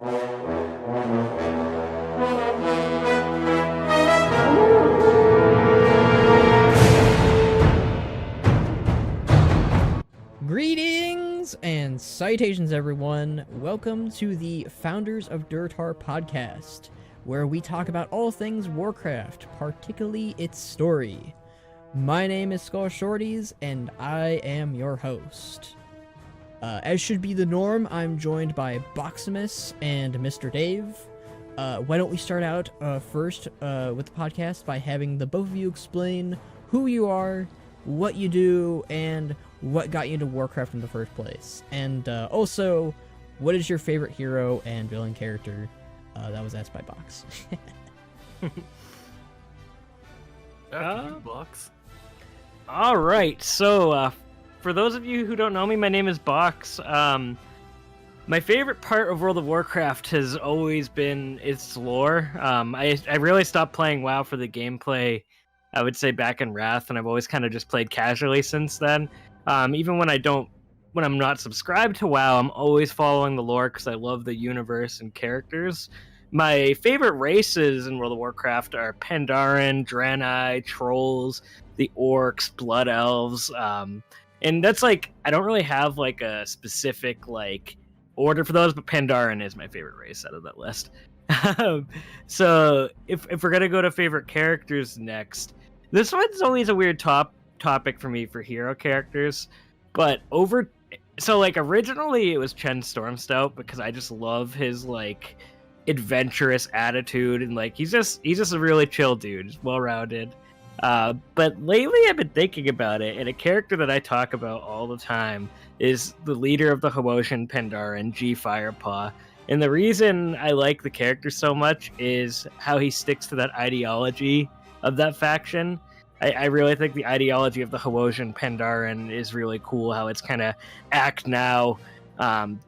Greetings and citations, everyone. Welcome to the Founders of Durtar podcast, where we talk about all things Warcraft, particularly its story. My name is Skull Shorties, and I am your host. As should be the norm, I'm joined by Boximus and Mr. Dave. Why don't we start out first with the podcast by having the both of you explain who you are, what you do, and what got you into Warcraft in the first place. And also, what is your favorite hero and villain character? That was asked by Box. Box. All right, so for those of you who don't know me, my name is Box. My favorite part of World of Warcraft has always been its lore. I really stopped playing WoW for the gameplay, I would say back in Wrath, and I've always kind of just played casually since then. Even when I'm not subscribed to WoW, I'm always following the lore because I love the universe and characters. My favorite races in World of Warcraft are Pandaren, Draenei, Trolls, the Orcs, Blood Elves, and that's like, I don't really have like a specific like order for those, but Pandaren is my favorite race out of that list. So if we're gonna go to favorite characters next, this one's always a weird topic for me for hero characters, but originally it was Chen Stormstout because I just love his like adventurous attitude, and like he's just a really chill dude, just well-rounded. But lately I've been thinking about it, and a character that I talk about all the time is the leader of the Hoosian Pandaren, G. Firepaw. And the reason I like the character so much is how he sticks to that ideology of that faction. I really think the ideology of the Hoosian Pandaren is really cool, how it's kind of act now,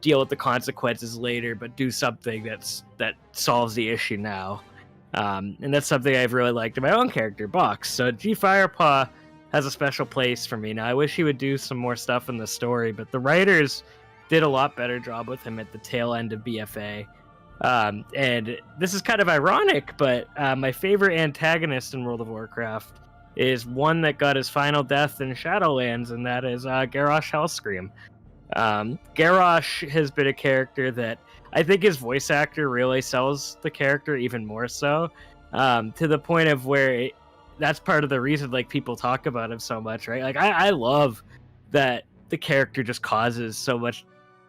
deal with the consequences later, but do something that solves the issue now. And that's something I've really liked in my own character, Box. So G. Firepaw has a special place for me. Now, I wish he would do some more stuff in the story, but the writers did a lot better job with him at the tail end of BFA. And this is kind of ironic, but my favorite antagonist in World of Warcraft is one that got his final death in Shadowlands, and that is Garrosh Hellscream. Garrosh has been a character that I think his voice actor really sells the character even more so, to the point of where that's part of the reason like people talk about him so much, right? Like I love that the character just causes so much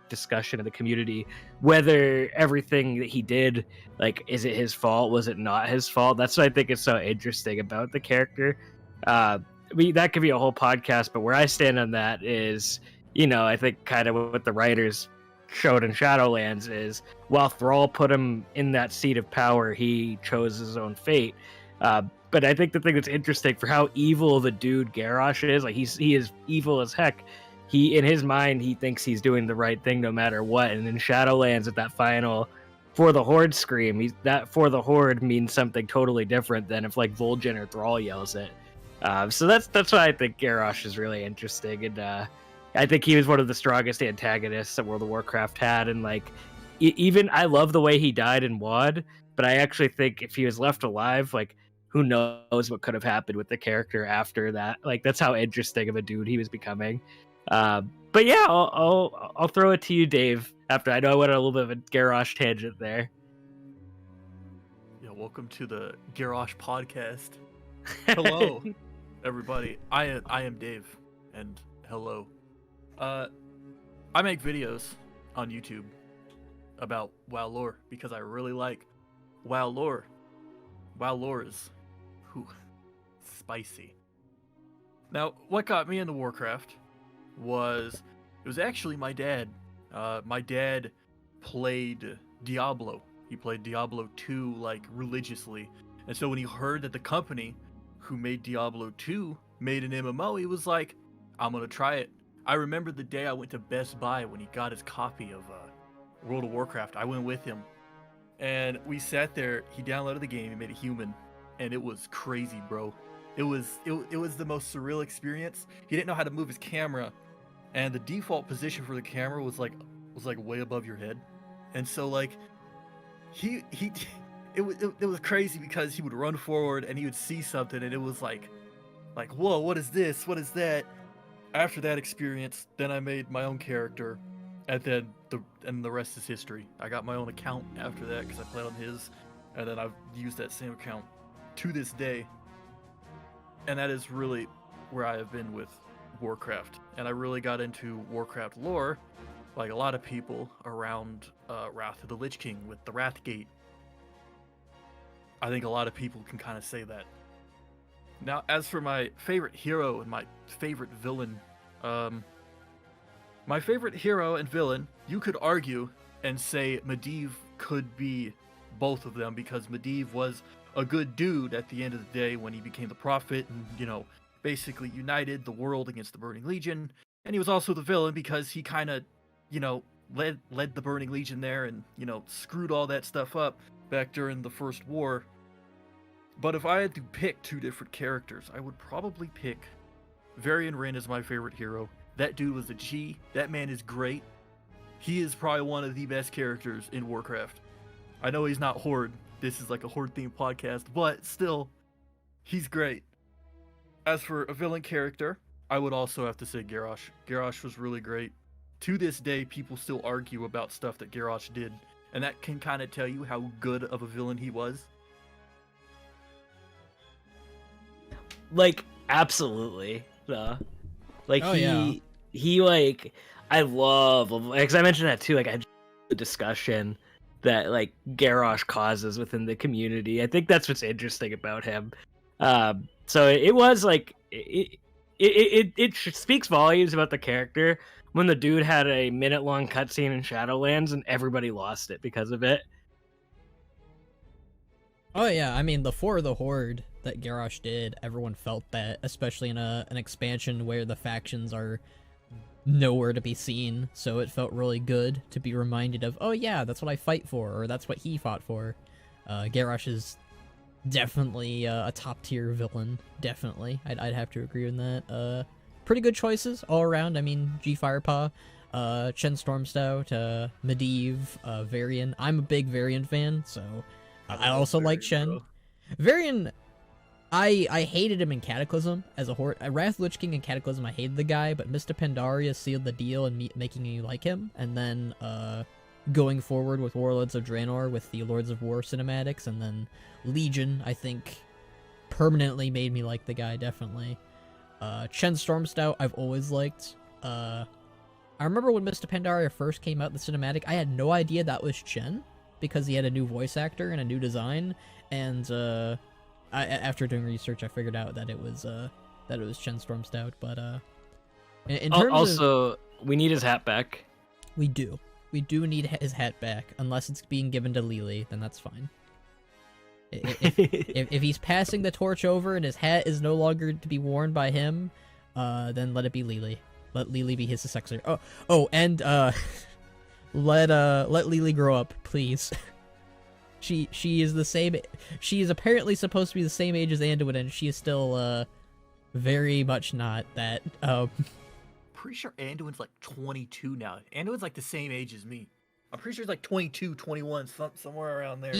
discussion in the community, whether everything that he did, like, is it his fault, was it not his fault? That's what I think is so interesting about the character. That could be a whole podcast, but where I stand on that is, I think kind of what the writers showed in Shadowlands is, while Thrall put him in that seat of power, he chose his own fate. But I think the thing that's interesting for how evil the dude Garrosh is, like he is evil as heck. In his mind, he thinks he's doing the right thing no matter what. And in Shadowlands, at that final For the Horde scream, that For the Horde means something totally different than if like Vol'jin or Thrall yells it. So that's why I think Garrosh is really interesting, and I think he was one of the strongest antagonists that World of Warcraft had. And like, even I love the way he died in WoD, but I actually think if he was left alive, like, who knows what could have happened with the character after that. Like, that's how interesting of a dude he was becoming. But yeah, I'll throw it to you, Dave. After I know I went on a little bit of a Garrosh tangent there. Yeah, welcome to the Garrosh podcast. Hello, everybody. I am Dave, and hello. I make videos on YouTube about WoW lore because I really like WoW lore. WoW lore is spicy. Now, what got me into Warcraft was, it was actually my dad. My dad played Diablo. He played Diablo 2 like religiously. And so when he heard that the company who made Diablo 2 made an MMO, he was like, I'm gonna try it. I remember the day I went to Best Buy when he got his copy of World of Warcraft. I went with him, and we sat there. He downloaded the game, he made it human, and it was crazy, bro. It was the most surreal experience. He didn't know how to move his camera, and the default position for the camera was like way above your head. And so like he it was crazy because he would run forward and he would see something and it was like whoa, what is this? What is that? After that experience, then I made my own character, and then the rest is history. I got my own account after that because I played on his, and then I've used that same account to this day. And that is really where I have been with Warcraft. And I really got into Warcraft lore, like a lot of people, around Wrath of the Lich King with the Wrathgate. I think a lot of people can kind of say that. Now, as for my favorite hero and my favorite villain, my favorite hero and villain, you could argue and say Medivh could be both of them, because Medivh was a good dude at the end of the day when he became the prophet and, you know, basically united the world against the Burning Legion. And he was also the villain because he kind of, you know, led the Burning Legion there and, you know, screwed all that stuff up back during the First War. But if I had to pick two different characters, I would probably pick Varian Wrynn as my favorite hero. That dude was a G. That man is great. He is probably one of the best characters in Warcraft. I know he's not Horde. This is like a Horde-themed podcast, but still, he's great. As for a villain character, I would also have to say Garrosh. Garrosh was really great. To this day, people still argue about stuff that Garrosh did, and that can kind of tell you how good of a villain he was. Like, absolutely. Like, Oh, he like, I love, because I mentioned that too, like, I had the discussion that, like, Garrosh causes within the community. I think that's what's interesting about him. So it was, like, it speaks volumes about the character when the dude had a minute-long cutscene in Shadowlands and everybody lost it because of it. Oh yeah, I mean, for the Horde that Garrosh did, everyone felt that, especially in an expansion where the factions are nowhere to be seen, so it felt really good to be reminded of, oh yeah, that's what I fight for, or that's what he fought for. Garrosh is definitely a top-tier villain, definitely. I'd have to agree on that. Pretty good choices all around. I mean, G Firepaw, Chen Stormstout, Medivh, Varian. I'm a big Varian fan, so I also like Chen. Varian, I hated him in Cataclysm as a Horde. Wrath Lich King and Cataclysm, I hated the guy, but Mr. Pandaria sealed the deal and making me like him. And then going forward with Warlords of Draenor with the Lords of War cinematics, and then Legion, I think, permanently made me like the guy, definitely. Chen Stormstout, I've always liked. I remember when Mr. Pandaria first came out, the cinematic, I had no idea that was Chen, because he had a new voice actor and a new design, and after doing research, I figured out that it was Chen Stormstout. But in terms also, we need his hat back. We do need his hat back, unless it's being given to Lily, then that's fine. If he's passing the torch over and his hat is no longer to be worn by him, then let it be Lily. Let Lily be his successor. And let Lily grow up, please. She is the same. She is apparently supposed to be the same age as Anduin, and she is still very much not that. Pretty sure Anduin's like 22 now. Anduin's like the same age as me. I'm pretty sure he's like 22, 21, somewhere around there.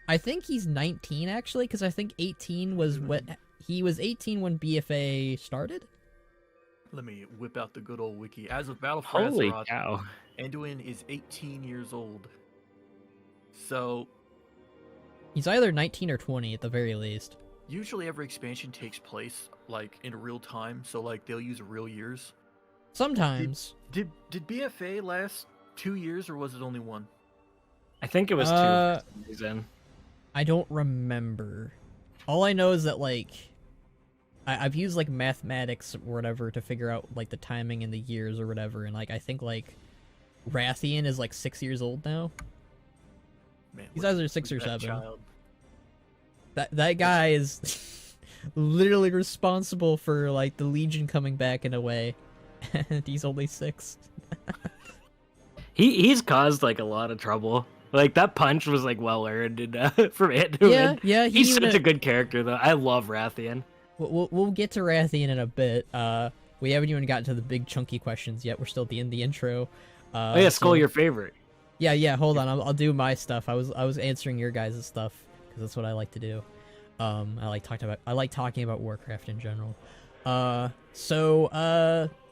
I think he's 19 actually, because I think 18 was when he was 18 when BFA started. Let me whip out the good old wiki. As of Battle for Holy Azeroth, cow! Anduin is 18 years old. So he's either 19 or 20 at the very least. usually every expansion takes place like in real time, so like they'll use real years. Sometimes. Did BFA last 2 years or was it only one? I think it was 2 for some reason. I don't remember. All I know is that, like, I've used, like, mathematics or whatever to figure out, like, the timing and the years or whatever, and, like, I think, like, Rathian is, like, 6 years old now. Man, He's either 6 or 7. Child. That guy is literally responsible for, like, the Legion coming back in a way, and he's only 6. He's caused, like, a lot of trouble. Like, that punch was, like, well earned from Anduin. Yeah. He's such a good character, though. I love Rathian. We'll get to Rathian in a bit. We haven't even gotten to the big chunky questions yet. We're still at the end of the intro. Skull, your favorite. Yeah. Hold on, I'll do my stuff. I was answering your guys' stuff because that's what I like to do. I like talking about Warcraft in general.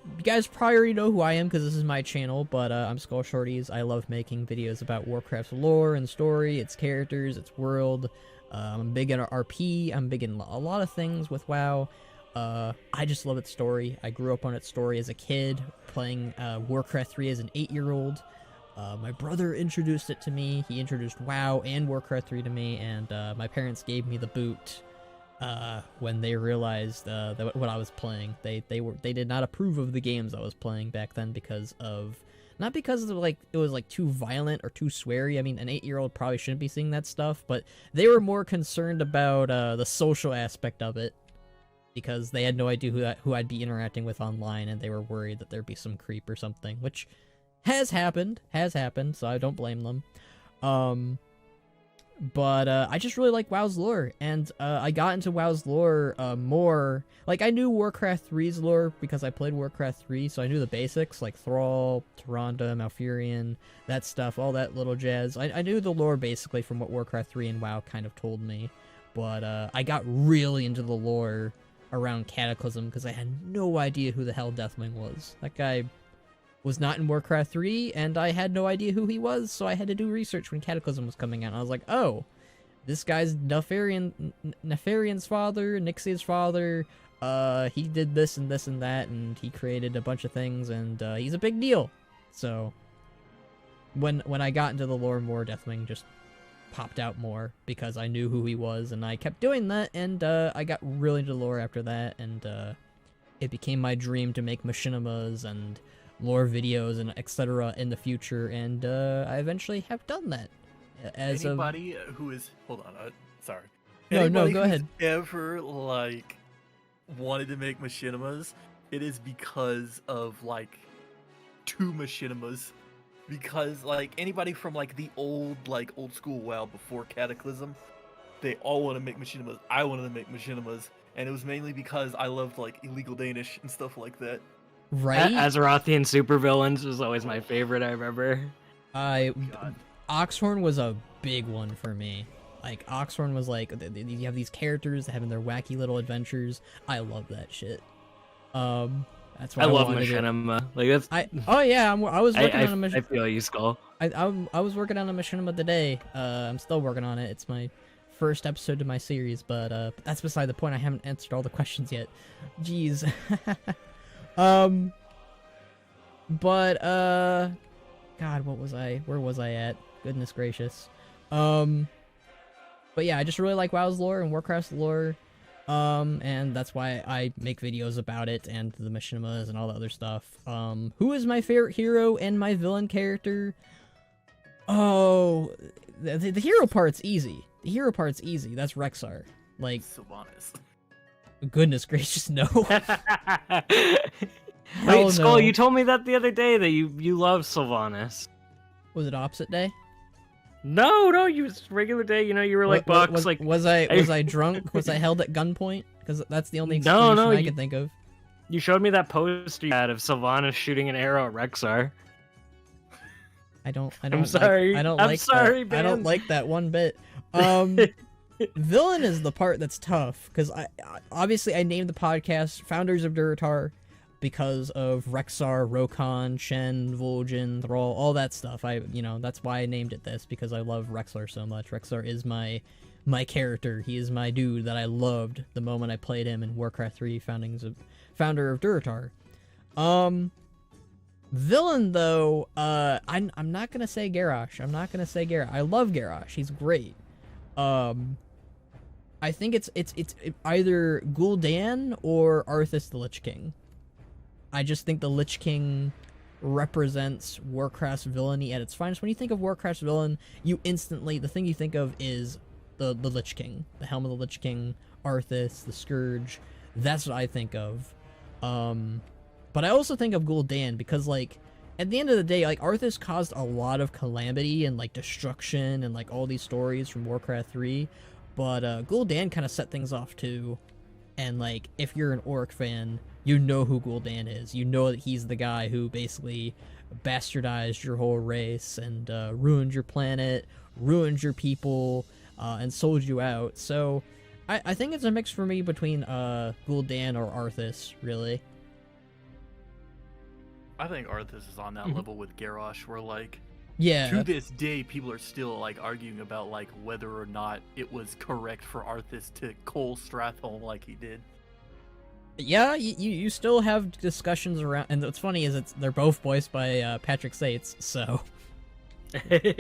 You guys probably already know who I am because this is my channel, but I'm Skull Shorties. I love making videos about Warcraft's lore and story, its characters, its world. I'm big in RP. I'm big in a lot of things with WoW. I just love its story. I grew up on its story as a kid, playing Warcraft 3 as an 8-year-old. My brother introduced it to me. He introduced WoW and Warcraft 3 to me, and my parents gave me the boot when they realized what I was playing. They did not approve of the games I was playing back then not because of it was like too violent or too sweary. I mean, an 8-year-old probably shouldn't be seeing that stuff, but they were more concerned about the social aspect of it because they had no idea who I'd be interacting with online, and they were worried that there'd be some creep or something, which has happened, so I don't blame them. But I just really like WoW's lore, and I got into WoW's lore more. Like, I knew Warcraft 3's lore because I played Warcraft 3, so I knew the basics, like Thrall, Tyrande, Malfurion, that stuff, all that little jazz. I knew the lore basically from what Warcraft 3 and WoW kind of told me, but I got really into the lore around Cataclysm because I had no idea who the hell Deathwing was. That guy was not in Warcraft 3, and I had no idea who he was, so I had to do research when Cataclysm was coming out. And I was like, oh, this guy's Nefarian's father, Nixia's father. He did this and this and that, and he created a bunch of things, and he's a big deal. So when I got into the lore more, Deathwing just popped out more because I knew who he was, and I kept doing that, and I got really into lore after that, and it became my dream to make machinimas and lore videos and etc. in the future, and I eventually have done that. Anybody who is hold on, sorry. No, Anybody go who's ahead. Ever wanted to make machinimas? It is because of two machinimas. Because anybody from the old school WoW before Cataclysm, they all want to make machinimas. I wanted to make machinimas, and it was mainly because I loved illegal Danish and stuff like that. Right? Azerothian supervillains was always my favorite, I remember. Oxhorn was a big one for me. Oxhorn was you have these characters having their wacky little adventures. I love that shit. That's why I love wanted machinima. That's. I was working on a machinima. I feel you, Skull. I was working on a machinima today. I'm still working on it. It's my first episode of my series, but that's beside the point. I haven't answered all the questions yet. Jeez. God, where was I at? Goodness gracious. But yeah, I just really like WoW's lore and Warcraft's lore, and that's why I make videos about it and the machinimas and all the other stuff. Who is my favorite hero and my villain character? Oh, the hero part's easy. That's Rexxar. Sylvanas. Goodness gracious, no. Wait, Skull, no. you told me that the other day that you love Sylvanas. Was it opposite day? No, you was regular day. You were Bucks. Was I drunk? Was I held at gunpoint? Because that's the only explanation I can think of. You showed me that poster you had of Sylvanas shooting an arrow at Rexxar. I'm sorry. I don't like that one bit. Villain is the part that's tough because I obviously named the podcast Founders of Durotar because of Rexxar, Rokon, Shen, Vol'jin, Thrall, all that stuff. That's why I named it this, because I love Rexxar so much. Rexxar is my character. He is my dude that I loved the moment I played him in Warcraft 3 Founder of Durotar. Villain though, I'm not gonna say Garrosh. I love Garrosh. He's great. I think it's either Gul'dan or Arthas the Lich King. I just think the Lich King represents Warcraft's villainy at its finest. When you think of Warcraft's villain, the thing you think of is the Lich King, the Helm of the Lich King, Arthas, the Scourge. That's what I think of. But I also think of Gul'dan because, at the end of the day, Arthas caused a lot of calamity and, destruction and, all these stories from Warcraft 3. But, Gul'dan kind of set things off, too. And, if you're an Orc fan, you know who Gul'dan is. You know that he's the guy who basically bastardized your whole race and ruined your planet, ruined your people, and sold you out. So I think it's a mix for me between Gul'dan or Arthas, really. I think Arthas is on that level with Garrosh, where like Yeah. to this day people are still like arguing about like whether or not it was correct for Arthas to cull Stratholme like he did. Yeah, you still have discussions around, and what's funny is they're both voiced by Patrick Sates, so...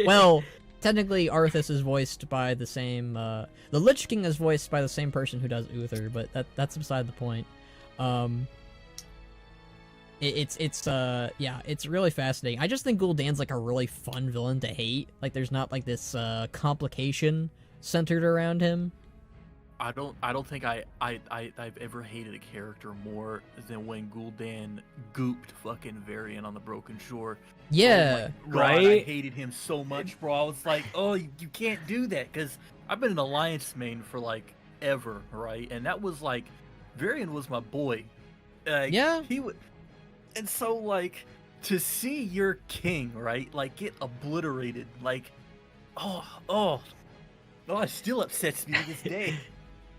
Well, technically Arthas is voiced by the same, the Lich King is voiced by the same person who does Uther, but that's beside the point. It's really fascinating. I just think Gul'dan's like a really fun villain to hate. Like there's not like this complication centered around him. I don't think I've ever hated a character more than when Gul'dan gooped fucking Varian on the Broken Shore. Yeah, Oh my God, right? I hated him so much, bro. I was like, oh, you can't do that, because I've been an Alliance main for like ever, right? And that was like, Varian was my boy. Yeah. He would, and so like to see your king, right, like get obliterated, like, oh, it still upsets me to this day.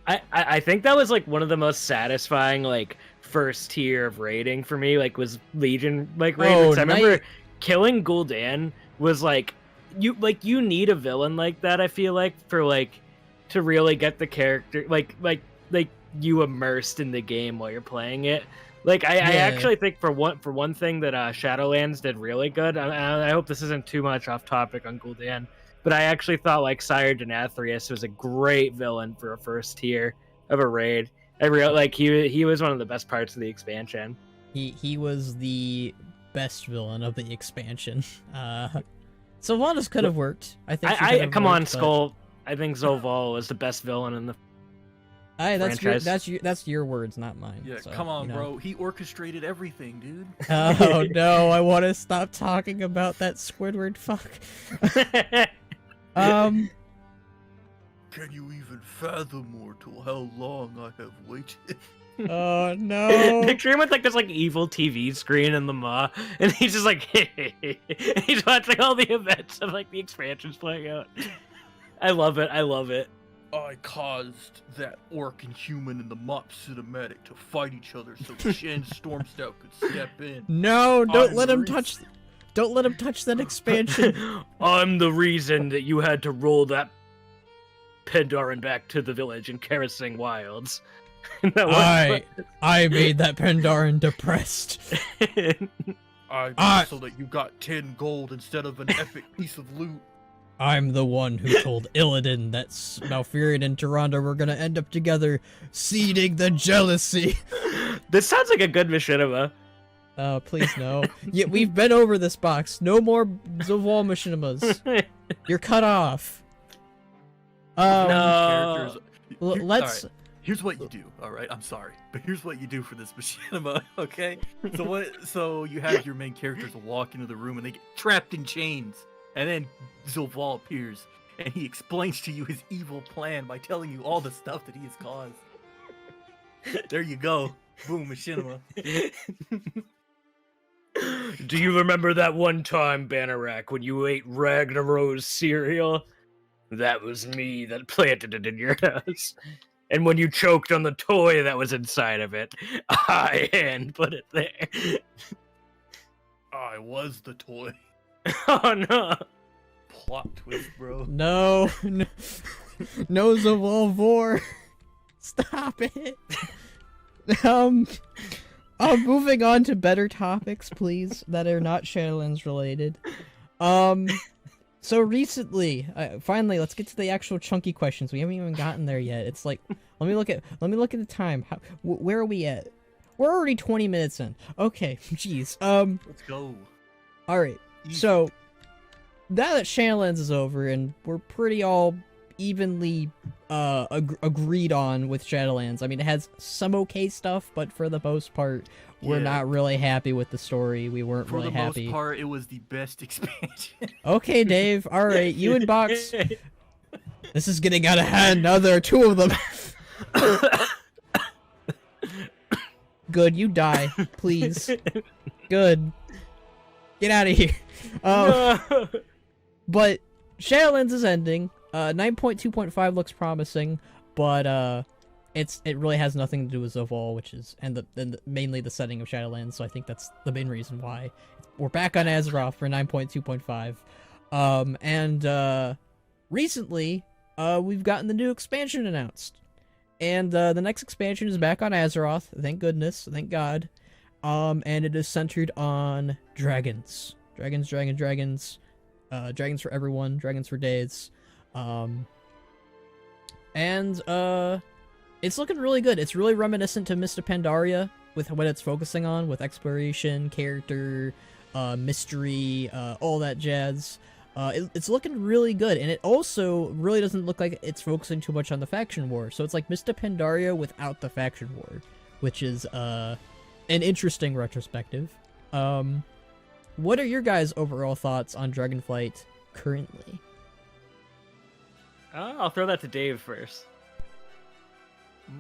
I think that was like one of the most satisfying like first tier of raiding for me, like was Legion like raid. Oh, I remember killing Gul'dan was like you need a villain like that, I feel like, for like to really get the character like you immersed in the game while you're playing it. Like I actually think for one thing that Shadowlands did really good. I hope this isn't too much off topic on Gul'dan, but I actually thought like Sire Denathrius was a great villain for a first tier of a raid. I really like he was one of the best parts of the expansion. He was the best villain of the expansion. Sylvanas could have worked. I think. Come on, Skull. I think Zovol was the best villain in the franchise. That's your words, not mine. Yeah, so, come on, you know. bro. He orchestrated everything, dude. Oh no, I want to stop talking about that Squidward fuck. Can you even fathom, mortal, how long I have waited? Oh no. Picture him with like this like evil TV screen in the maw, and he's just like he's watching all the events of like the expansions playing out. I love it. I caused that orc and human in the mop cinematic to fight each other so Shen Stormstout could step in. No, don't I'm let him Reese. touch. Don't let him touch that expansion. I'm the reason that you had to roll that Pendarin back to the village in Karasing Wilds. I made that Pendarin depressed. I so that you got 10 gold instead of an epic piece of loot. I'm the one who told Illidan that Malfurion and Tyrande were gonna end up together, seeding the jealousy. This sounds like a good Machinima. Oh, please no. Yeah, we've been over this box. No more Zovol Machinimas. You're cut off. No. Let's. Alright, here's what you do. All right, I'm sorry, but here's what you do for this machinima. Okay, so you have your main characters walk into the room and they get trapped in chains, and then Zovol appears and he explains to you his evil plan by telling you all the stuff that he has caused. There you go. Boom, machinima. Do you remember that one time, Banarak, when you ate Ragnarok's cereal? That was me that planted it in your house. And when you choked on the toy that was inside of it, I hand put it there. I was the toy. Oh no. Plot twist, bro. No. No Zovol Vor. Stop it. Moving on to better topics, please, that are not Shadowlands related. So recently, finally, let's get to the actual chunky questions. We haven't even gotten there yet. It's like, let me look at the time. Where are we at? We're already 20 minutes in. Okay, jeez. Let's go. All right. So now that Shadowlands is over and we're pretty all evenly agreed on with Shadowlands. I mean, it has some okay stuff, but for the most part, we're not really happy with the story. We weren't really happy. For the most part, it was the best expansion. Okay, Dave. All right, you and Box. This is getting out of hand. Now there are two of them. Good, you die, please. Good. Get out of here. No. But Shadowlands is ending. 9.2.5 looks promising, but it really has nothing to do with Zovol, which is mainly the setting of Shadowlands. So I think that's the main reason why we're back on Azeroth for 9.2.5. And recently, we've gotten the new expansion announced, and the next expansion is back on Azeroth. Thank goodness, thank God. And it is centered on dragons, dragons for everyone, dragons for days. It's looking really good. It's really reminiscent to Mists of Pandaria with what it's focusing on, with exploration, character, mystery, all that jazz. It's looking really good, and it also really doesn't look like it's focusing too much on the faction war. So it's like Mists of Pandaria without the faction war, which is an interesting retrospective. What are your guys' overall thoughts on Dragonflight currently? I'll throw that to Dave first.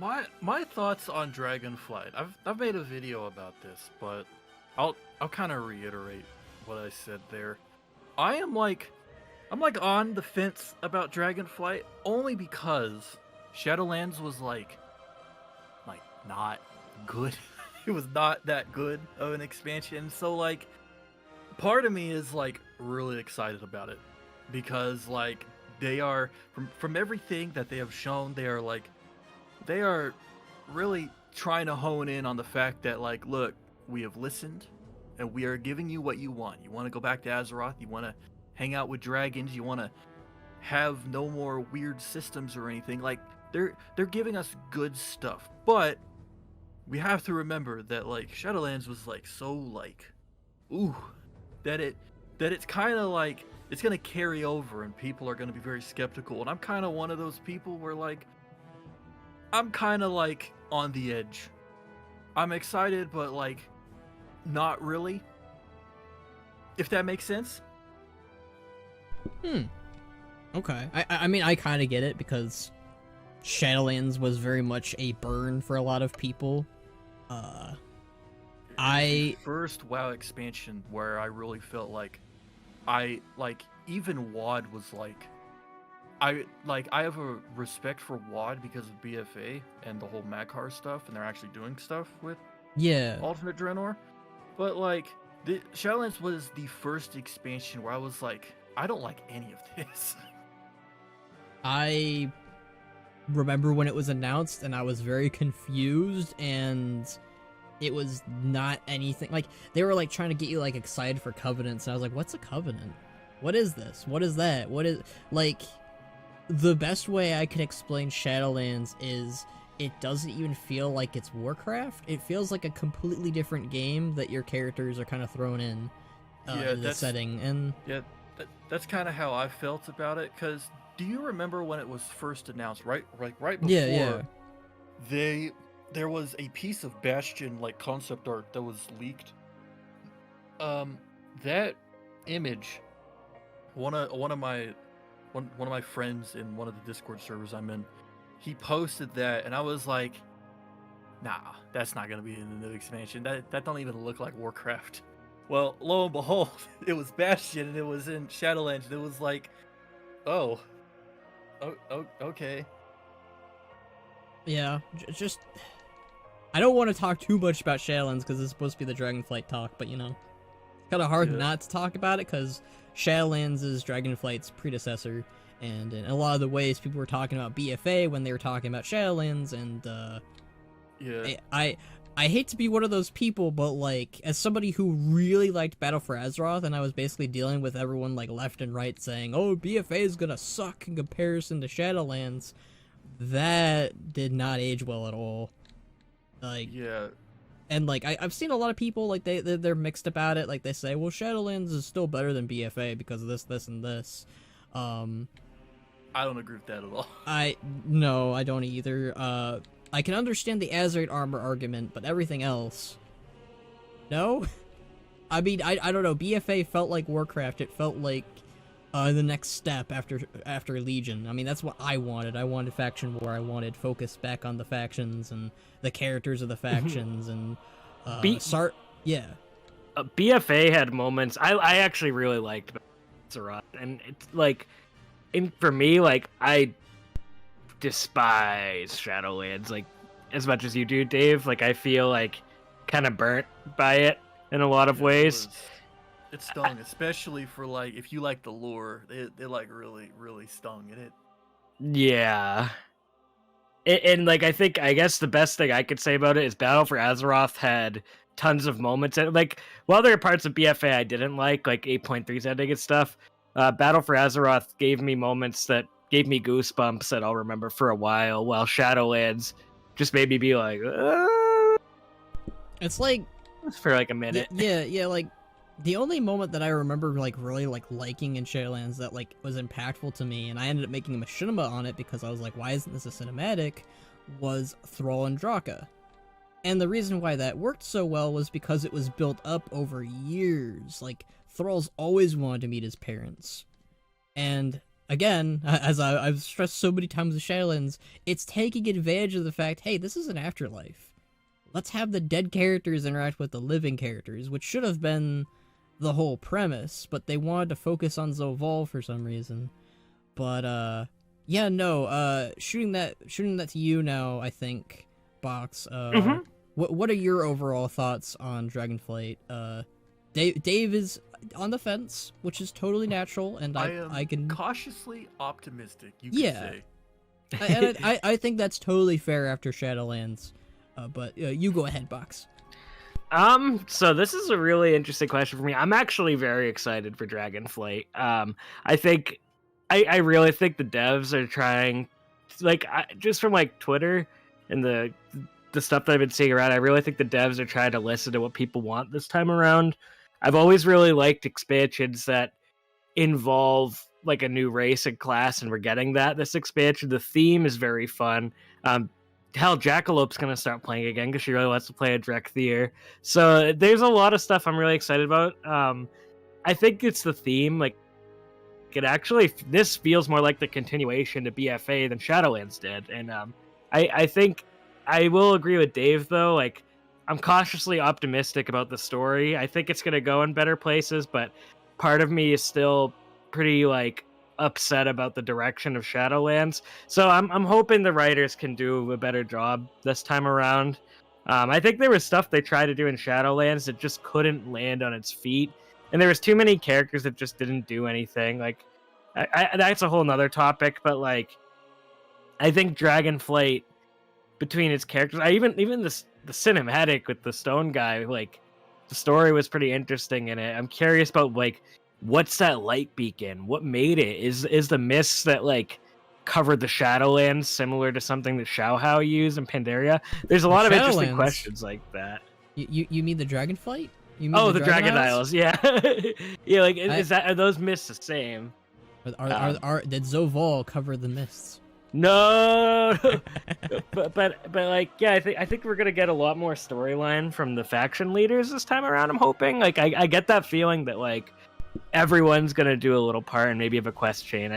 My thoughts on Dragonflight. I've made a video about this, but I'll kind of reiterate what I said there. I'm like on the fence about Dragonflight only because Shadowlands was like not good. It was not that good of an expansion. So like part of me is like really excited about it because like they are from everything that they have shown, they are really trying to hone in on the fact that like, look, we have listened and we are giving you what you want. You want to go back to Azeroth, you want to hang out with dragons, you want to have no more weird systems or anything. Like they're giving us good stuff. But we have to remember that like Shadowlands was like so like that it's kind of like it's going to carry over and people are going to be very skeptical. And I'm kind of one of those people where like I'm kind of like on the edge. I'm excited, but like not really. If that makes sense. Okay. I mean, I kind of get it because Shadowlands was very much a burn for a lot of people. First WoW expansion where I really felt like even WoD was like I have a respect for WoD because of BFA and the whole Maghar stuff, and they're actually doing stuff with alternate Draenor. But like the Shadowlands was the first expansion where I was like, I don't like any of this. I remember when it was announced and I was very confused, and it was not anything like they were like trying to get you like excited for covenants, and I was like, what's a covenant? What is this? What is that? What is like the best way I can explain Shadowlands is it doesn't even feel like it's Warcraft. It feels like a completely different game that your characters are kind of thrown in the setting. And that's kind of how I felt about it. Because do you remember when it was first announced? Right before there was a piece of Bastion like concept art that was leaked. That image, one of my friends in one of the Discord servers I'm in, he posted that, and I was like, nah, that's not gonna be in the new expansion. That don't even look like Warcraft. Well, lo and behold, it was Bastion, and it was in Shadowlands, and it was like, oh, okay. Yeah, just I don't want to talk too much about Shadowlands because it's supposed to be the Dragonflight talk, but you know, it's kind of hard not to talk about it because Shadowlands is Dragonflight's predecessor, and in a lot of the ways people were talking about BFA when they were talking about Shadowlands, and I hate to be one of those people, but like as somebody who really liked Battle for Azeroth, and I was basically dealing with everyone like left and right saying, oh, BFA is gonna suck in comparison to Shadowlands, that did not age well at all. Like and like I've seen a lot of people like they're mixed about it. Like they say, well, Shadowlands is still better than BFA because of this, and this. I don't agree with that at all. No, I don't either. I can understand the Azerite armor argument, but everything else, no. I mean, I don't know. BFA felt like Warcraft. It felt like the next step after Legion. I mean, that's what I wanted. I wanted faction war. I wanted focus back on the factions and the characters of the factions and BFA had moments. I actually really liked Azeroth, and it's like, for me, like I despise Shadowlands like as much as you do, Dave. Like I feel like kind of burnt by it in a lot of ways. It stung, especially for like if you like the lore. It like really stung in it. Yeah. And like I guess the best thing I could say about it is Battle for Azeroth had tons of moments. And like while there are parts of BFA I didn't like 8.3's ending and stuff, Battle for Azeroth gave me moments that gave me goosebumps that I'll remember for a while Shadowlands just made me be like, It's like for like a minute. Yeah, like the only moment that I remember like really like liking in Shadowlands that like was impactful to me, and I ended up making a machinima on it because I was like, why isn't this a cinematic? Was Thrall and Draka. And the reason why that worked so well was because it was built up over years. Like Thrall's always wanted to meet his parents. And again, as I've stressed so many times with Shadowlands, it's taking advantage of the fact, hey, this is an afterlife. Let's have the dead characters interact with the living characters, which should have been the whole premise, but they wanted to focus on Zoval for some reason. But yeah, no, shooting that to you now, I think, Box. What are your overall thoughts on Dragonflight? Dave is on the fence, which is totally natural, and I can cautiously optimistic. You could say. and I think that's totally fair after Shadowlands. But you go ahead, Box. So this is a really interesting question for me. I'm actually very excited for Dragonflight. I think, I really think the devs are trying, like, just from like Twitter and the stuff that I've been seeing around, I really think the devs are trying to listen to what people want this time around. I've always really liked expansions that involve like a new race and class, and we're getting that this expansion. The theme is very fun. Hell, Jackalope's gonna start playing again because she really wants to play a Drekthir. So there's a lot of stuff I'm really excited about. I think it's the theme. Like, it actually, this feels more like the continuation to BFA than Shadowlands did. And I think I will agree with Dave though. Like, I'm cautiously optimistic about the story. I think it's gonna go in better places, but part of me is still pretty like upset about the direction of Shadowlands. So I'm hoping the writers can do a better job this time around. I think there was stuff they tried to do in Shadowlands that just couldn't land on its feet, and there was too many characters that just didn't do anything. Like, that's a whole nother topic, but like, I think Dragonflight, between its characters, even the cinematic with the stone guy, like, the story was pretty interesting in it. I'm curious about like, what's that light beacon? What made it? Is the mist that like covered the Shadowlands similar to something that Xiaohao used in Pandaria? There's a lot of interesting questions like that. You mean the Dragonflight? You mean the Dragon Isles? Yeah. Yeah, like, are those mists the same? Did Zoval cover the mists? No. but like, yeah, I think we're gonna get a lot more storyline from the faction leaders this time around. I'm hoping. Like, I get that feeling that like everyone's gonna do a little part and maybe have a quest chain.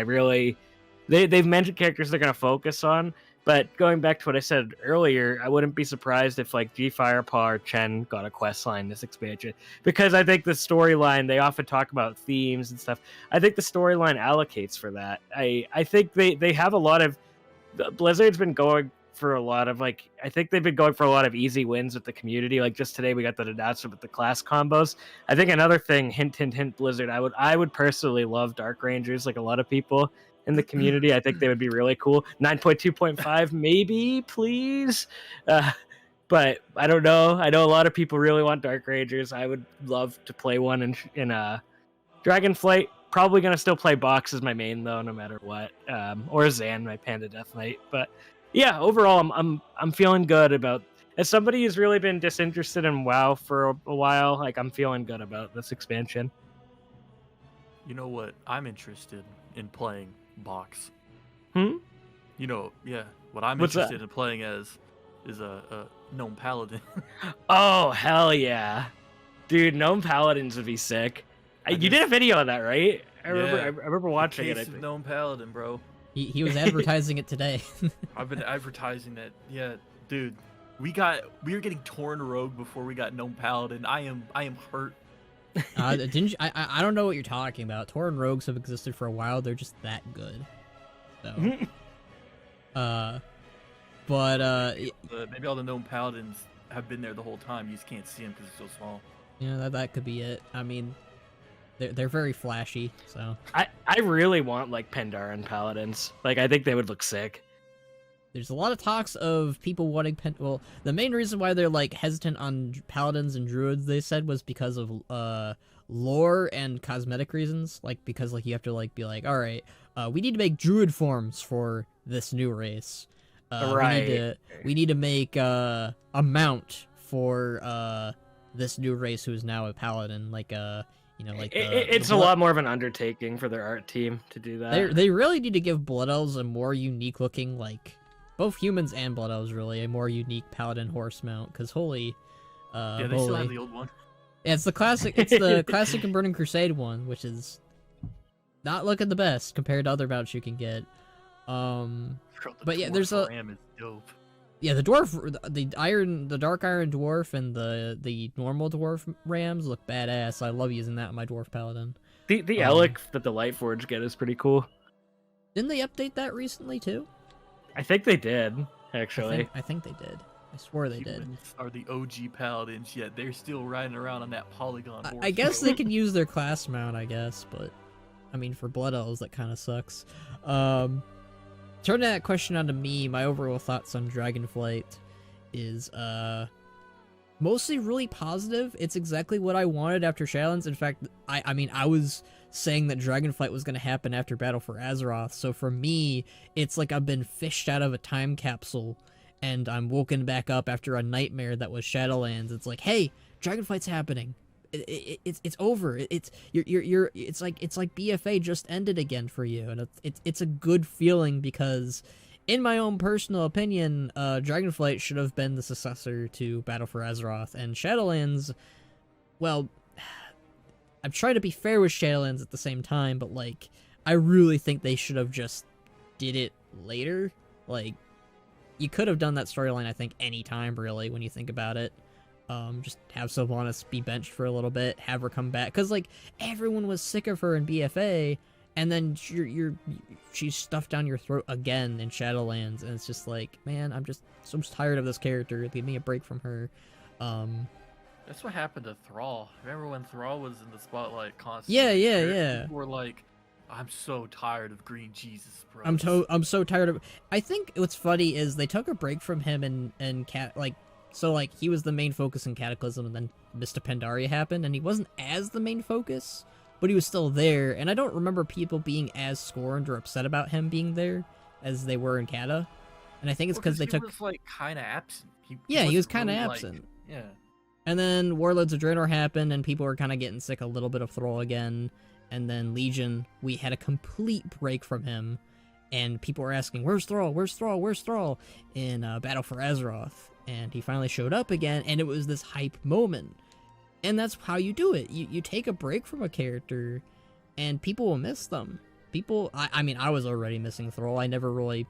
They've mentioned characters they're gonna focus on, but going back to what I said earlier, I wouldn't be surprised if like G Firepaw or Chen got a quest line this expansion, because I think the storyline, they often talk about themes and stuff. I think the storyline allocates for that. I think they have a lot of, Blizzard's been going for a lot of like, I think they've been going for a lot of easy wins with the community. Like, just today we got that announcement with the class combos. I think another thing, hint Blizzard, I would personally love Dark Rangers, like a lot of people in the community. I think they would be really cool. 9.2.5 maybe, please. But I don't know. I know a lot of people really want Dark Rangers. I would love to play one in Dragonflight. Probably gonna still play Box as my main though, no matter what. Or Zan, my Panda Death Knight. But yeah, overall, I'm feeling good about. As somebody who's really been disinterested in WoW for a while, like, I'm feeling good about this expansion. You know what? I'm interested in playing Box. You know, yeah. What I'm interested in playing as is a Gnome Paladin. Oh, hell yeah. Dude, Gnome Paladins would be sick. You did a video on that, right? I remember watching it. Case of Gnome Paladin, bro. He was advertising it today. I've been advertising that. Yeah, dude. We were getting Torn Rogue before we got Gnome Paladin. I am hurt Didn't you, I don't know what you're talking about. Tauren rogues have existed for a while. They're just that good. So, Maybe all the gnome paladins have been there the whole time. You just can't see them because it's so small. yeah, that could be it. I mean, they're very flashy. So I really want like Pandaren paladins. Like I think they would look sick. there's a lot of talks of people wanting well, the main reason why they're like hesitant on paladins and druids, they said, was because of lore and cosmetic reasons. Like because like you have to like be like, all right, we need to make druid forms for this new race. Right. We need to make a mount for this new race who is now a paladin. Like you know, like it's a lot more of an undertaking for their art team to do that. They really need to give blood elves a more unique looking, like both humans and blood elves, really a more unique paladin horse mount. Because holy, Yeah, they still have the old one. yeah, it's the classic. It's the classic and Burning Crusade one, which is not looking the best compared to other mounts you can get. But yeah, there's a ram is dope. yeah, the dwarf, the dark iron dwarf, and the normal dwarf rams look badass. I love using that in my dwarf paladin. The Elec that the Lightforge get is pretty cool. Didn't they update that recently too? I think they did, actually. I think they did. I swore they did. Humans are the OG paladins, yet they're still riding around on that polygon horse. I guess they can use their class mount, I guess, but I mean, for blood elves, that kind of sucks. Turning that question on to me, my overall thoughts on Dragonflight is mostly really positive. It's exactly what I wanted after Shadowlands. In fact, I mean, I was saying that Dragonflight was going to happen after Battle for Azeroth, so for me, it's like I've been fished out of a time capsule, and I'm woken back up after a nightmare that was Shadowlands. It's like, hey, Dragonflight's happening. It's over. It's like BFA just ended again for you, and it's a good feeling because, in my own personal opinion, Dragonflight should have been the successor to Battle for Azeroth, and Shadowlands. Well, I'm trying to be fair with Shadowlands at the same time, but like I really think they should have just did it later. Like you could have done that storyline, I think, any time really when you think about it. Just have Sylvanas be benched for a little bit, have her come back, because like everyone was sick of her in BFA, and then she's stuffed down your throat again in Shadowlands, and it's just like, man, I'm just so tired of this character. Give me a break from her. That's what happened to Thrall. Remember when Thrall was in the spotlight constantly? Yeah. People were like, I'm so tired of Green Jesus, bro. I'm so tired of. I think what's funny is they took a break from him and so like he was the main focus in Cataclysm, and then Mr. Pandaria happened, and he wasn't as the main focus, but he was still there. And I don't remember people being as scorned or upset about him being there as they were in Cata. And I think it's because they took. He was like kind of absent. He was wasn't kind of really, absent. Yeah. And then Warlords of Draenor happened, and people were kind of getting sick a little bit of Thrall again. And then Legion, we had a complete break from him, and people were asking, "Where's Thrall? Where's Thrall? Where's Thrall?" in Battle for Azeroth. And he finally showed up again, and it was this hype moment. And that's how you do it. You take a break from a character, and people will miss them. I mean, I was already missing Thrall. I never really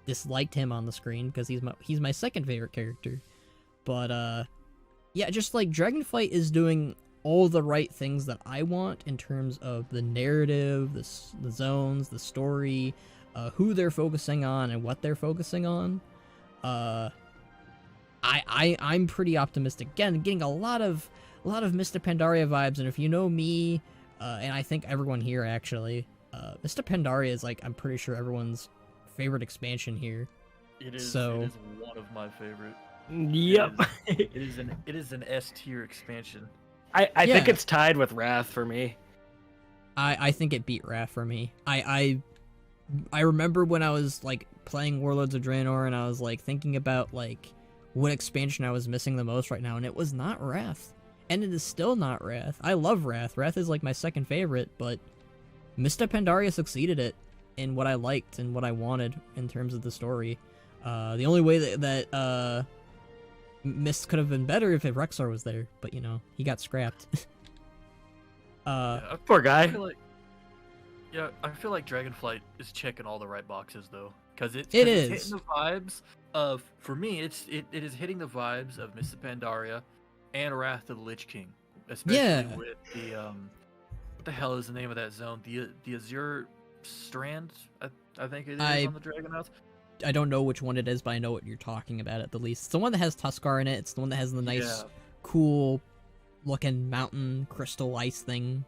disliked him on the screen, because he's my second favorite character. But, yeah, just like Dragonflight is doing all the right things that I want in terms of the narrative, the zones, the story, who they're focusing on, and what they're focusing on. I'm pretty optimistic. Again, getting a lot of Mr. Pandaria vibes, and if you know me, and I think everyone here actually, Mr. Pandaria is like, I'm pretty sure everyone's favorite expansion here. It is. So, it is one of my favorite. Yep. It is an S tier expansion. I think it's tied with Wrath for me. I think it beat Wrath for me. I remember when I was like playing Warlords of Draenor, and I was like thinking about like what expansion I was missing the most right now, and it was not Wrath. And it is still not Wrath. I love Wrath. Wrath is like my second favorite, but Mr. Pandaria succeeded it in what I liked and what I wanted in terms of the story. The only way that Mist could have been better if Rexxar was there, but you know, he got scrapped. Poor guy. I feel like Dragonflight is checking all the right boxes though, because it's is hitting the vibes of, for me, it is hitting the vibes of Mr. Pandaria and Wrath of the Lich King, especially Yeah. with the what the hell is the name of that zone? The Azure Strand, I think it is I- on the Dragonouts. I don't know which one it is, but I know what you're talking about at the least. It's the one that has Tuskar in it. It's the one that has the nice, Yeah. cool looking mountain crystal ice thing.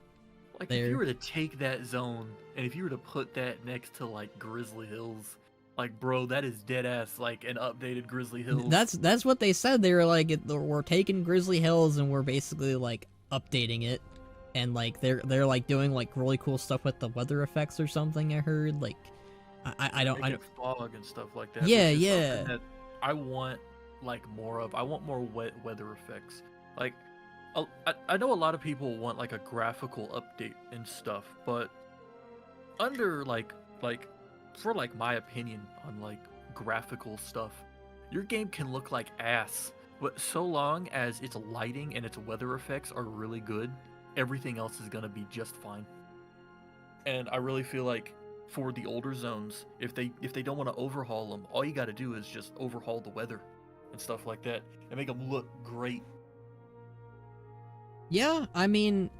Like if there. you were to take that zone and if you were to put that next to like Grizzly Hills, like bro, that is dead ass like an updated Grizzly Hills. That's what they said. They were like, we're taking Grizzly Hills and we're basically like updating it, and like they're like doing like really cool stuff with the weather effects or something. I heard like, I don't Making fog and stuff like that. Yeah, which is yeah. something that I want like more of. I want more wet weather effects. Like, I know a lot of people want like a graphical update and stuff, but under like for like my opinion on like graphical stuff, your game can look like ass, but so long as its lighting and its weather effects are really good, everything else is gonna be just fine. And I really feel like for the older zones, if they don't want to overhaul them, all you got to do is just overhaul the weather and stuff like that and make them look great. Yeah, I mean,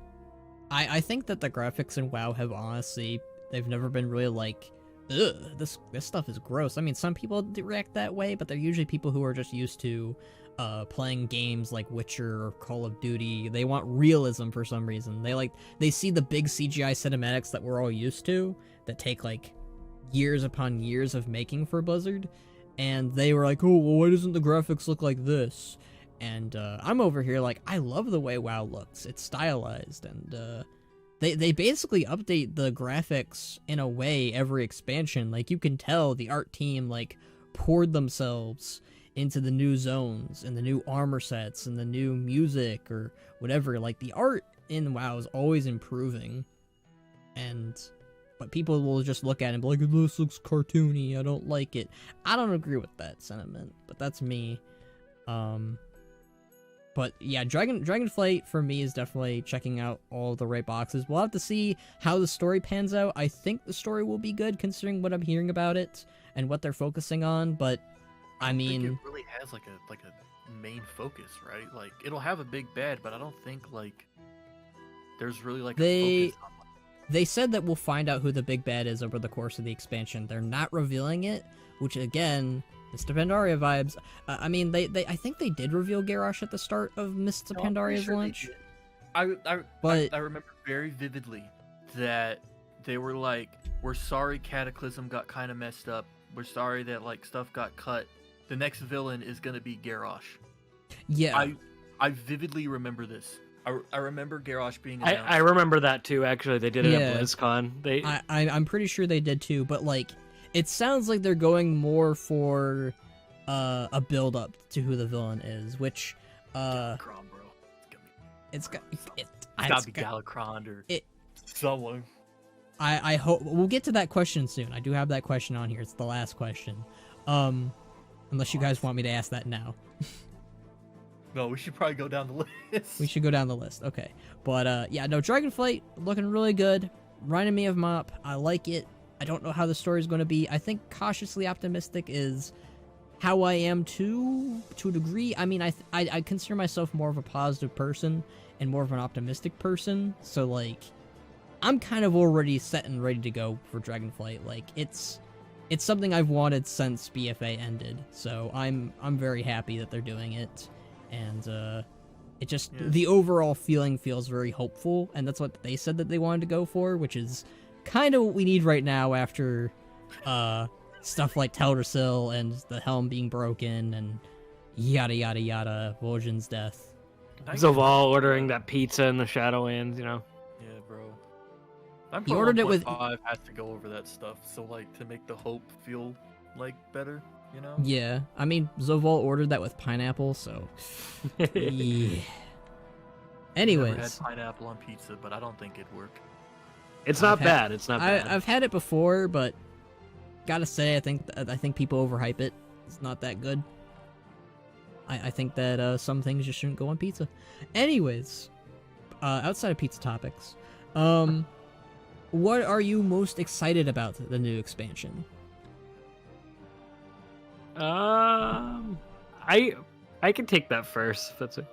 I think that the graphics in WoW have honestly, they've never been really like, ugh, this stuff is gross. I mean, some people react that way, but they're usually people who are just used to playing games like Witcher or Call of Duty. They want realism for some reason. They see the big CGI cinematics that we're all used to that take like years upon years of making for Blizzard, and they were like, oh, well, why doesn't the graphics look like this? And I'm over here like, I love the way WoW looks. It's stylized, and they basically update the graphics in a way every expansion. Like, you can tell the art team like poured themselves into the new zones and the new armor sets and the new music or whatever. Like, the art in WoW is always improving, but people will just look at it and be like, this looks cartoony, I don't like it. I don't agree with that sentiment, but that's me. But yeah, Dragonflight for me is definitely checking out all the right boxes. We'll have to see how the story pans out. I think the story will be good considering what I'm hearing about it and what they're focusing on, but I mean, think it really has like a main focus, right? Like it'll have a big bad, but I don't think like there's really like a focus on they said that we'll find out who the big bad is over the course of the expansion. They're not revealing it, which again, Mr. Pandaria vibes. I mean, I think they did reveal Garrosh at the start of Mr. No, I'm pretty Pandaria's sure they launch. did. But- I remember very vividly that they were like, we're sorry Cataclysm got kind of messed up. We're sorry that like stuff got cut. The next villain is gonna be Garrosh. Yeah, I vividly remember this. I remember Garrosh being announced. I remember that too. Actually, they did it Yeah. at BlizzCon. I'm pretty sure they did too. But like, it sounds like they're going more for a build up to who the villain is, which Galakrond, bro. it's got It's gotta be Galakrond or someone. I hope we'll get to that question soon. I do have that question on here. It's the last question. Unless you guys want me to ask that now. No, we should probably go down the list. We should go down the list. Okay. But yeah, no, Dragonflight looking really good. Reminding me of Mop. I like it. I don't know how the story's going to be. I think cautiously optimistic is how I am to a degree. I mean, I consider myself more of a positive person and more of an optimistic person. So like, I'm kind of already set and ready to go for Dragonflight. Like, it's something I've wanted since BFA ended. So I'm very happy that they're doing it. And it just, Yeah. the overall feeling feels very hopeful, and that's what they said that they wanted to go for, which is kind of what we need right now after stuff like Teldrassil and the helm being broken and yada yada yada, Vol'jin's death. Zoval ordering that pizza in the Shadowlands, you know. Yeah, bro. I'm He ordered it with- 5 has to go over that stuff, so like to make the hope feel like better, you know? Yeah, I mean, Zoval ordered that with pineapple, so yeah. Never had Anyways, pineapple on pizza, but I don't think it'd work. It's not I've had- bad. It's not bad. I've had it before, but gotta say, I think people overhype it. It's not that good. I think that some things just shouldn't go on pizza. Anyways, outside of pizza topics, what are you most excited about the new expansion? I can take that first. If that's it.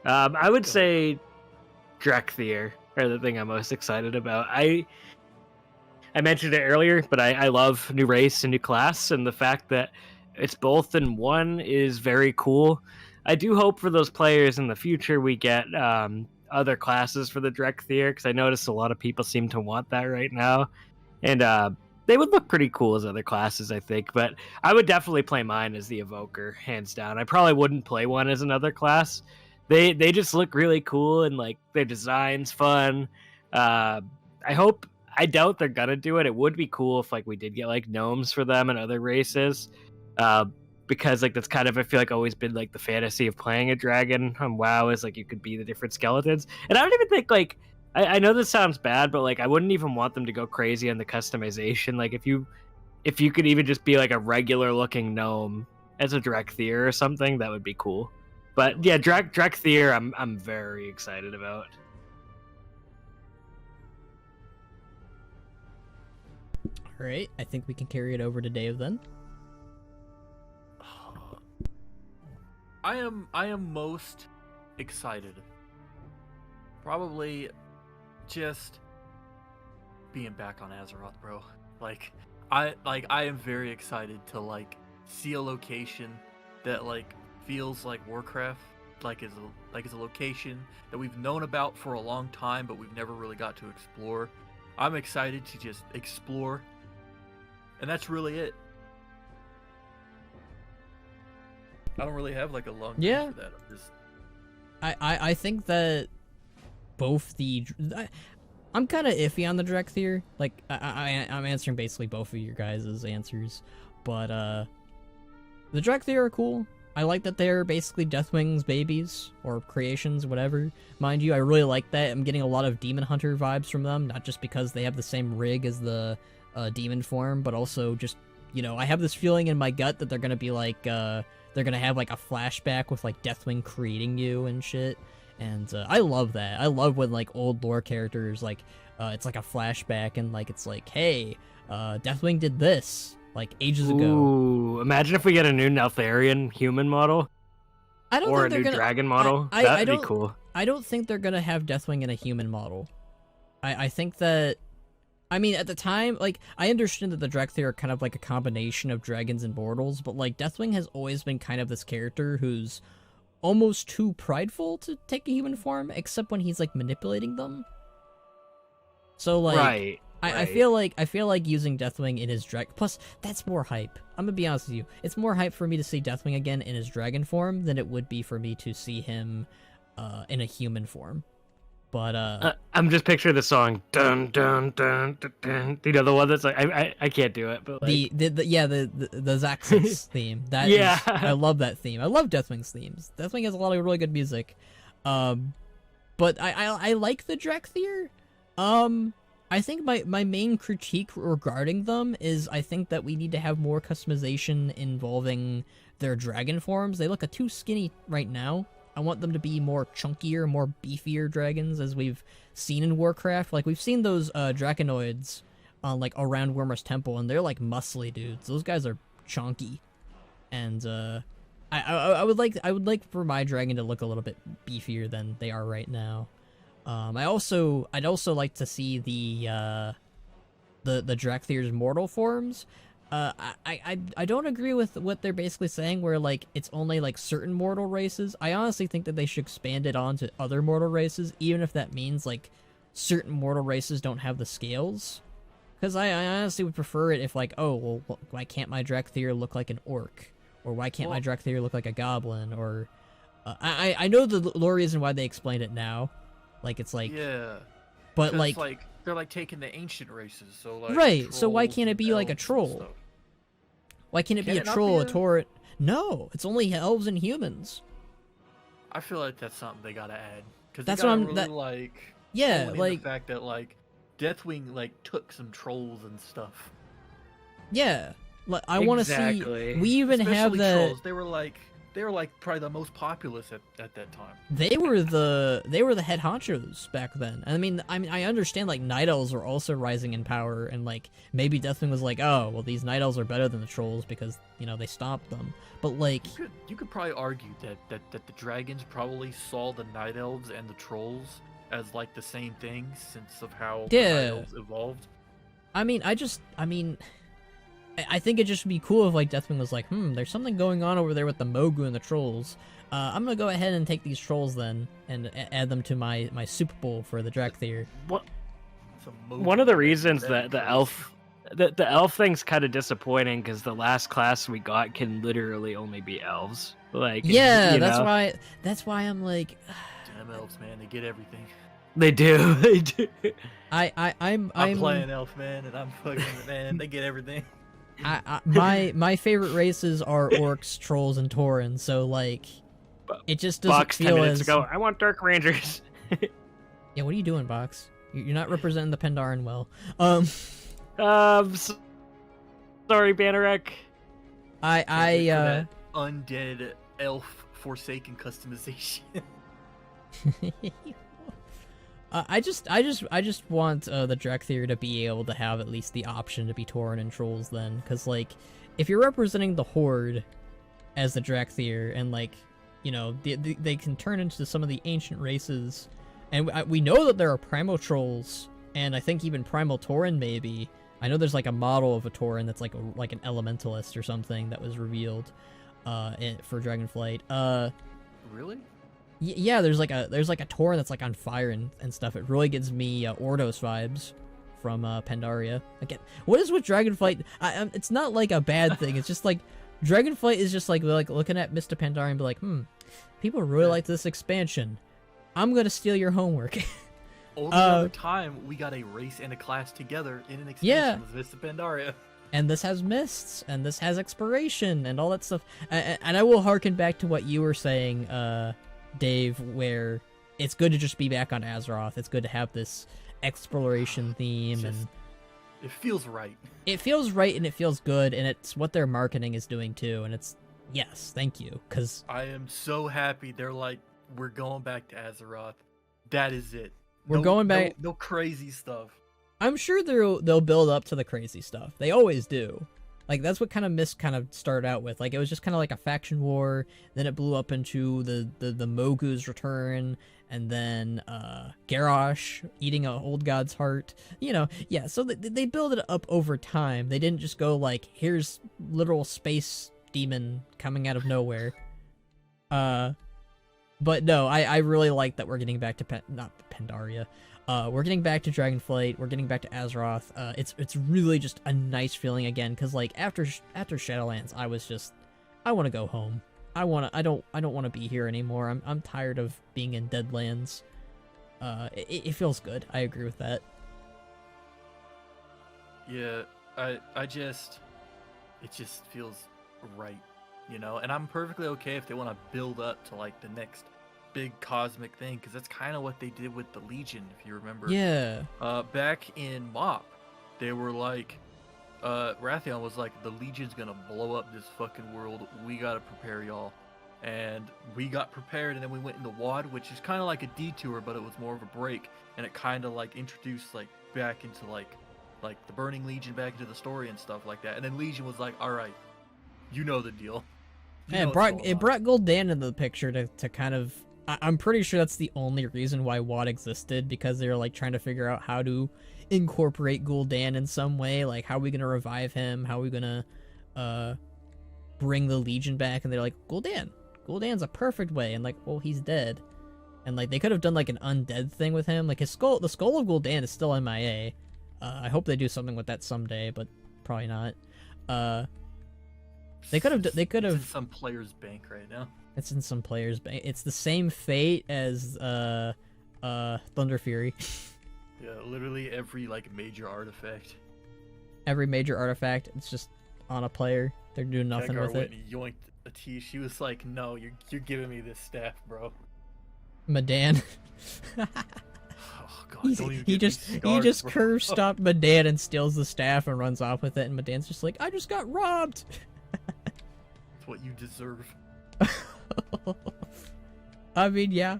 I would say Drekthir are the thing I'm most excited about. I mentioned it earlier, but I love new race and new class, and the fact that it's both in one is very cool. I do hope for those players in the future we get other classes for the Drekthir, because I noticed a lot of people seem to want that right now, and they would look pretty cool as other classes, I think. But I would definitely play mine as the Evoker, hands down. I probably wouldn't play one as another class. They just look really cool, and like their design's fun. I doubt they're gonna do it. It would be cool if like we did get like gnomes for them and other races, because like that's kind of, I feel like, always been like the fantasy of playing a dragon on WoW, is like you could be the different skeletons. And I don't even think like I know this sounds bad, but like I wouldn't even want them to go crazy on the customization. Like if you could even just be like a regular looking gnome as a Drekthir or something, that would be cool. But yeah, Drekthir I'm very excited about. All right, I think we can carry it over to Dave then. I am most excited. Probably just being back on Azeroth, bro. I am very excited to like see a location that like feels like Warcraft, like is a location that we've known about for a long time, but we've never really got to explore. I'm excited to just explore, and that's really it. I don't really have like a long name for that. I think that both I'm kind of iffy on the Drekthir. Like I'm answering basically both of your guys' answers, but the Drekthir are cool. I like that they're basically Deathwing's babies or creations, whatever. Mind you, I really like that. I'm getting a lot of Demon Hunter vibes from them, not just because they have the same rig as the demon form, but also just, you know, I have this feeling in my gut that they're gonna be like they're gonna have like a flashback with like Deathwing creating you and shit. And I love that. I love when like old lore characters like it's like a flashback and like it's like, hey, Deathwing did this like ages ago. Ooh, imagine if we get a new Neltharion human model. I don't or think a new they're gonna, dragon model. That'd be cool. I don't think they're gonna have Deathwing in a human model. I think that, I mean, at the time, like, I understand that the Drekthir are kind of like a combination of dragons and mortals, but like Deathwing has always been kind of this character who's almost too prideful to take a human form, except when he's like manipulating them. So like, right. I feel like using Deathwing in his drag. Plus, that's more hype. I'm gonna be honest with you. It's more hype for me to see Deathwing again in his dragon form than it would be for me to see him in a human form. But I'm just picturing the song dun dun dun dun dun. You know, the one that's like I can't do it, but like the Zaxxas theme. That yeah. I love that theme. I love Deathwing's themes. Deathwing has a lot of really good music. But I like the Drekthir. I think my main critique regarding them is I think that we need to have more customization involving their dragon forms. They look too skinny right now. I want them to be more chunkier, more beefier dragons, as we've seen in Warcraft. Like, we've seen those Draconoids on like around Wyrmrest Temple, and they're like muscly dudes. Those guys are chunky, and I would like for my dragon to look a little bit beefier than they are right now. I'd also like to see the Drekthir's mortal forms. I don't agree with what they're basically saying, where like it's only like certain mortal races. I honestly think that they should expand it on to other mortal races, even if that means like certain mortal races don't have the scales. Because I honestly would prefer it if like, oh well, why can't my Drekthir look like an orc, or why can't my Drekthir look like a goblin, or I know the lore reason why they explained it now. Like, it's like, yeah, but like they're like taking the ancient races, so like right. So why can't it be like a troll? Stuff. Why can't it be a troll, a tauren? No, it's only elves and humans. I feel like that's something they gotta add, because that's what I'm really, like. Yeah, like the fact that like Deathwing like took some trolls and stuff. Yeah, like I want to see. We even Especially have the. Trolls. They were like they were like probably the most populous at that time. They were the head honchos back then. I mean, I understand like night elves are also rising in power, and like maybe Deathwing was like, oh well, these night elves are better than the trolls because they stopped them. But like, you could probably argue that the dragons probably saw the night elves and the trolls as like the same thing since of how the night elves evolved. I think it just would be cool if like Deathwing was like, there's something going on over there with the Mogu and the trolls. I'm gonna go ahead and take these trolls then and add them to my Super Bowl for the Drakthir. One of the reasons that the elf thing's kind of disappointing because the last class we got can literally only be elves. Like, yeah, that's why I'm like, damn elves, man, they get everything. They do. They do. I'm playing elf, man, and I'm fucking man. They get everything. My favorite races are orcs, trolls, and taurens. So like, it just doesn't Box feel 10 minutes as. ago, I want Dark Rangers. Yeah, what are you doing, Box? You're not representing the Pandaren well. Sorry, Bannerek. Undead elf Forsaken customization. I just want the Drakthir to be able to have at least the option to be Tauren and trolls then, because like, if you're representing the Horde as the Drakthir, and like, they can turn into some of the ancient races, and we know that there are Primal Trolls, and I think even Primal Tauren maybe. I know there's like a model of a Tauren that's like an Elementalist or something that was revealed for Dragonflight. Really? Yeah, there's like a Tauren that's like on fire and stuff. It really gives me Ordos vibes from Pandaria. Again, what is with Dragonflight? It's not like a bad thing. It's just like Dragonflight is just like looking at Mr. Pandaria and be like, people really like this expansion. I'm gonna steal your homework. Only other time we got a race and a class together in an expansion was Mr. Pandaria. And this has mists, and this has exploration, and all that stuff. And I will harken back to what you were saying, Dave, where it's good to just be back on Azeroth. It's good to have this exploration theme, and it feels right. It feels right, and it feels good, and it's what their marketing is doing too. And it's yes, thank you, because I am so happy. They're like, we're going back to Azeroth. That is it. We're going back. No crazy stuff. I'm sure they'll build up to the crazy stuff. They always do. Like, that's what kind of Mist kind of started out with. Like, it was just kind of like a faction war, then it blew up into the Mogu's return, and then Garrosh eating a old god's heart. Yeah, so they build it up over time. They didn't just go like, here's literal space demon coming out of nowhere. But no, I really like that we're getting back to not Pandaria. We're getting back to Dragonflight. We're getting back to Azeroth. It's really just a nice feeling again, because like after Shadowlands, I want to go home. I don't want to be here anymore. I'm tired of being in Deadlands. It feels good. I agree with that. Yeah, it just feels right, and I'm perfectly okay if they want to build up to like the next big cosmic thing, because that's kind of what they did with the Legion, if you remember. Yeah. Back in MoP, they were like, Wrathion was like, the Legion's gonna blow up this fucking world. We gotta prepare y'all. And we got prepared, and then we went into WoD, which is kind of like a detour, but it was more of a break, and it kind of like introduced like back into like the Burning Legion back into the story and stuff like that. And then Legion was like, all right, you know the deal. It brought Gul'dan into the picture to kind of. I'm pretty sure that's the only reason why WoD existed, because they were like trying to figure out how to incorporate Gul'dan in some way. Like, how are we gonna revive him? How are we gonna bring the Legion back? And they're like, Gul'dan's a perfect way. And like, well, he's dead. And like, they could have done like an undead thing with him. Like the skull of Gul'dan is still MIA. I hope they do something with that someday, but probably not. They could have. It's in some player's bank right now. It's in some player's bank. It's the same fate as Thunder Fury. Yeah, literally every like major artifact. Every major artifact, it's just on a player. They're doing nothing with it. Yoinked a T. She was like, "No, you're giving me this staff, bro." Madan. Oh god, he just curve stopped Madan and steals the staff and runs off with it, and Madan's just like, "I just got robbed." It's what you deserve. I mean, yeah.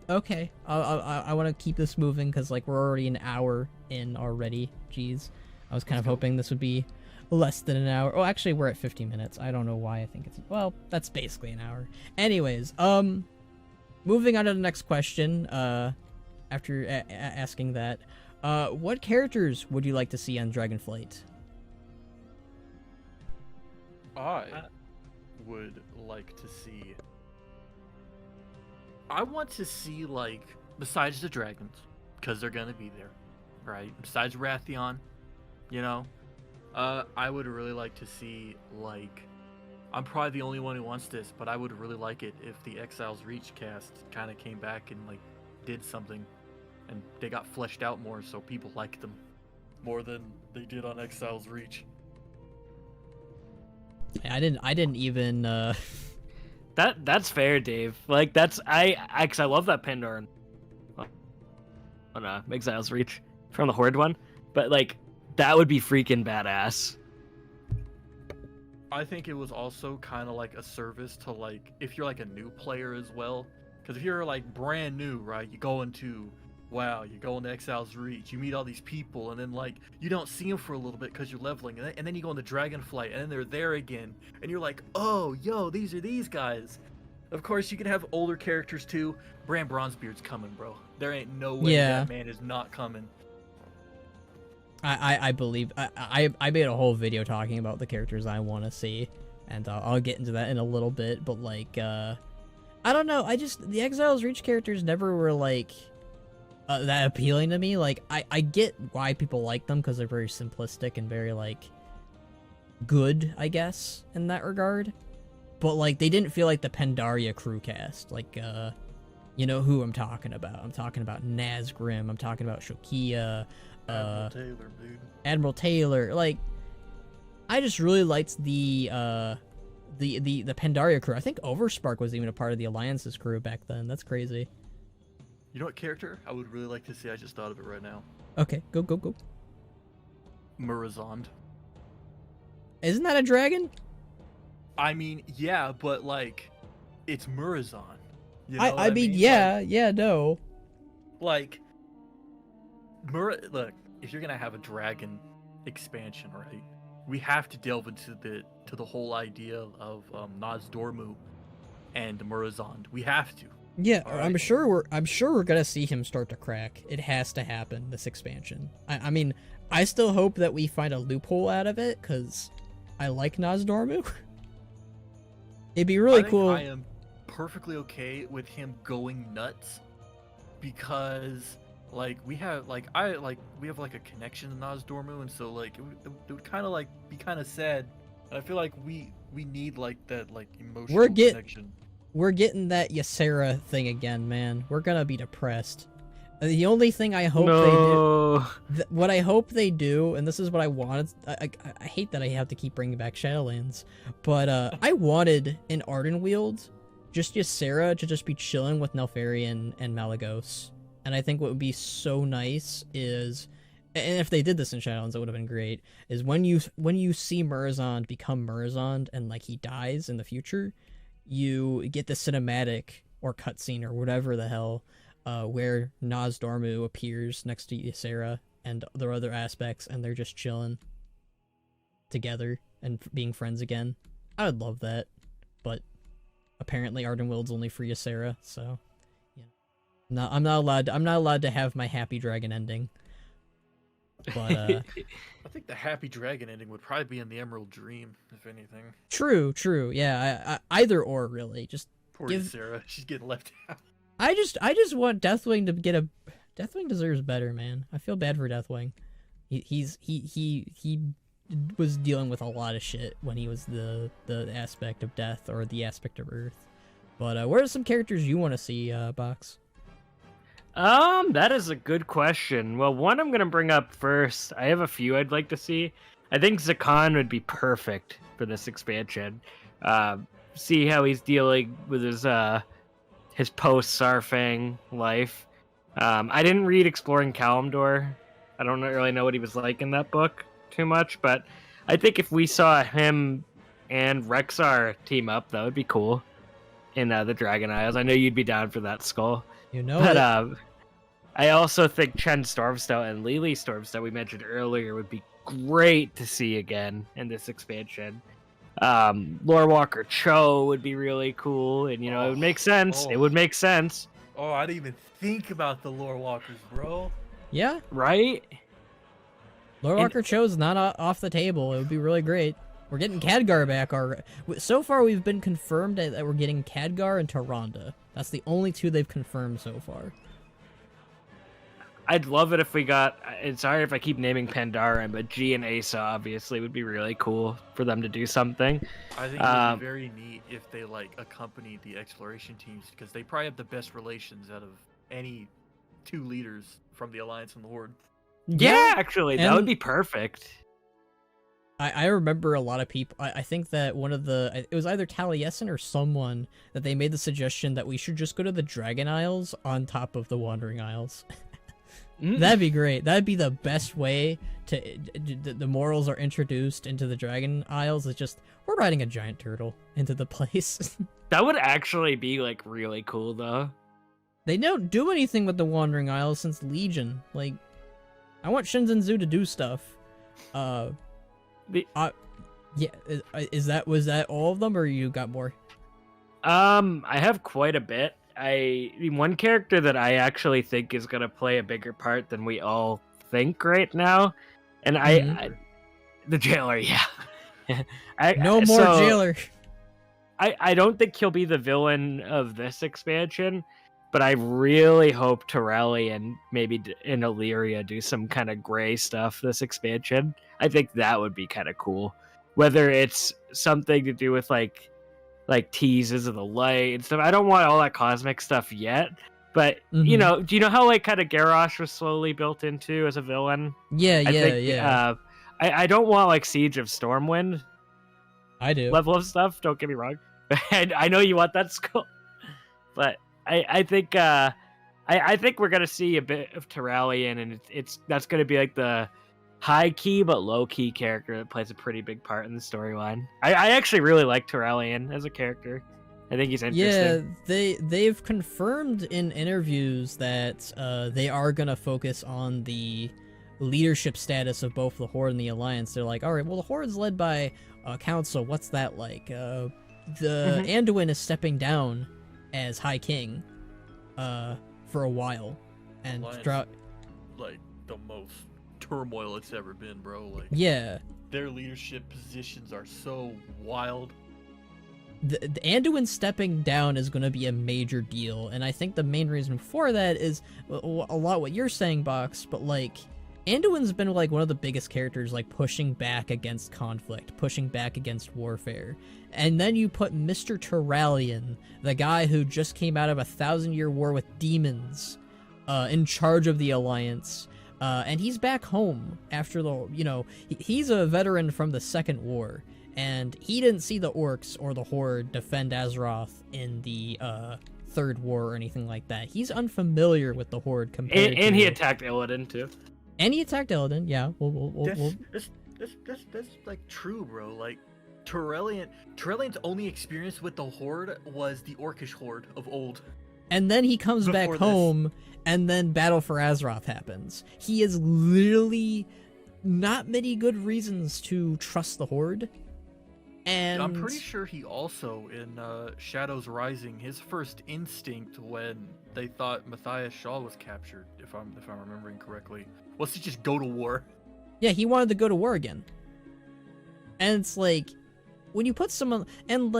Okay. I want to keep this moving because like we're already an hour in already. Jeez. I was kind of hoping this would be less than an hour. Oh, actually, we're at 50 minutes. I don't know why I think it's... Well, that's basically an hour. Anyways, moving on to the next question, after asking that, what characters would you like to see on Dragonflight? I would like to see... I want to see, like, besides the dragons, because they're gonna be there, right? Besides Wrathion, you know? I would really like to see, like... I'm probably the only one who wants this, but I would really like it if the Exiles Reach cast kind of came back and, like, did something. And they got fleshed out more, so people liked them more than they did on Exiles Reach. I didn't even, That's fair, Dave. Like cause I love that Pandaren on Exile's Reach from the Horde one, but like that would be freaking badass. I think it was also kind of like a service to like if you're like a new player as well, because if you're like brand new, right, you go into Exile's Reach, you meet all these people, and then like you don't see them for a little bit because you're leveling, and then you go into Dragonflight, and then they're there again, and you're like, oh, yo, these are these guys. Of course, you can have older characters too. Bran Bronzebeard's coming, bro. There ain't no way that man is not coming. I believe I made a whole video talking about the characters I want to see, and I'll get into that in a little bit. But like, I don't know. The Exiles Reach characters never were like that appealing to me. Like, I get why people like them because they're very simplistic and very like good, I guess, in that regard. But like, they didn't feel like the Pandaria crew cast. Like, you know who I'm talking about. I'm talking about Nazgrim. I'm talking about Shokia. Admiral Taylor, dude. Admiral Taylor. Like, I just really liked the Pandaria crew. I think Overspark was even a part of the Alliance's crew back then. That's crazy. You know what character I would really like to see? I just thought of it right now. Okay, go. Murazond. Isn't that a dragon? I mean, yeah, but like, it's Murazond. You know I mean, yeah, no. Like, look, if you're gonna have a dragon expansion, right, we have to delve into the whole idea of Nozdormu and Murazond. We have to. Yeah, All right. I'm sure we're gonna see him start to crack. It has to happen, this expansion. I mean, I still hope that we find a loophole out of it, because I like Nozdormu. It'd be really cool. I am perfectly okay with him going nuts, because like we have like a connection to Nozdormu, and so like it would kind of like be kind of sad, and I feel like we need like that like emotional connection. We're getting that Ysera thing again, man. We're gonna be depressed. The only thing I hope they do, what I hope they do, and this is what I wanted. I hate that I have to keep bringing back Shadowlands, but I wanted in Ardenweald just Ysera to just be chilling with Neltharion and Malygos. And I think what would be so nice is, and if they did this in Shadowlands, it would have been great, is when you see Murazond become Murazond and like he dies in the future, you get the cinematic or cutscene or whatever the hell, where Nozdormu appears next to Ysera and their other aspects, and they're just chilling together and being friends again. I would love that, but apparently Ardenweald's only for Ysera, so yeah. No, I'm not allowed to have my happy dragon ending. But I think the happy dragon ending would probably be in the Emerald Dream, if anything. True. Yeah, either or really. Just Poor Ysera, she's getting left out. I just want Deathwing to get a... Deathwing deserves better, man. I feel bad for Deathwing. He was dealing with a lot of shit when he was the aspect of death or the aspect of Earth. But what are some characters you want to see, Box? That is a good question. Well, one I'm gonna bring up first. I have a few I'd like to see. I think Zakan would be perfect for this expansion. See how he's dealing with his post-Sarfang life. I didn't read Exploring Kalimdor. I don't really know what he was like in that book too much, but I think if we saw him and Rexar team up. That would be cool. In the Dragon Isles, I know you'd be down for that, Skull. You know But it. I also think Chen Stormstout and Lily Stormstout we mentioned earlier would be great to see again in this expansion. Lore Walker Cho would be really cool, and it would make sense. It would make sense. Oh, I didn't even think about the lore walkers, bro. Yeah, Right? Lord Walker Cho's not off the table. It would be really great. We're getting Khadgar back. So far, we've been confirmed that we're getting Khadgar and Tyrande. That's the only two they've confirmed so far. I'd love it if we got. And sorry if I keep naming Pandaren, but G and Asa obviously would be really cool for them to do something. I think it would be very neat if they accompanied the exploration teams, because they probably have the best relations out of any two leaders from the Alliance and the Horde. Yeah, actually, that would be perfect. I remember a lot of people. I think that it was either Taliesin or someone that they made the suggestion that we should just go to the Dragon Isles on top of the Wandering Isles. That'd be great. That'd be the best way to. The morals are introduced into the Dragon Isles. It's just we're riding a giant turtle into the place. That would actually be really cool, though. They don't do anything with the Wandering Isles since Legion. I want Shinzen-Zu to do stuff. Yeah, was that all of them, or you got more? I have quite a bit. One character that I actually think is gonna play a bigger part than we all think right now, and the jailer, yeah. No more jailer. I don't think he'll be the villain of this expansion, but I really hope Torelli and maybe in Illyria do some kind of gray stuff this expansion. I think that would be kind of cool. Whether it's something to do with like teases of the light and stuff. I don't want all that cosmic stuff yet, but do you know how kind of Garrosh was slowly built into as a villain? Yeah. I don't want Siege of Stormwind. I do. Level of stuff. Don't get me wrong, and I know you want that skull, but I think we're gonna see a bit of Terralion, and that's gonna be the high key but low key character that plays a pretty big part in the storyline. I actually really like Terralion as a character. I think he's interesting. Yeah, they've confirmed in interviews that they are gonna focus on the leadership status of both the Horde and the Alliance. They're like, all right, well, the Horde's led by a council. What's that like? The Anduin is stepping down as High King for a while, and the most turmoil it's ever been, bro. Yeah, their leadership positions are so wild. The Anduin stepping down is going to be a major deal, and I think the main reason for that is a lot what you're saying, Box, but Anduin's been one of the biggest characters pushing back against conflict, pushing back against warfare. And then you put Mr. Terralion, the guy who just came out of a 1,000-year war with demons, in charge of the Alliance. And he's back home after he's a veteran from the Second War, and he didn't see the Orcs or the Horde defend Azeroth in the Third War or anything like that. He's unfamiliar with the Horde compared and he attacked Illidan too. And he attacked Illidan, yeah. That's true, bro. Terralion's only experience with the Horde was the Orcish Horde of old. And then he comes back home, and then Battle for Azeroth happens. He has literally not many good reasons to trust the Horde. And I'm pretty sure he also, in Shadows Rising, his first instinct when they thought Matthias Shaw was captured, if I'm remembering correctly, was to just go to war. Yeah, he wanted to go to war again. And it's when you put someone, and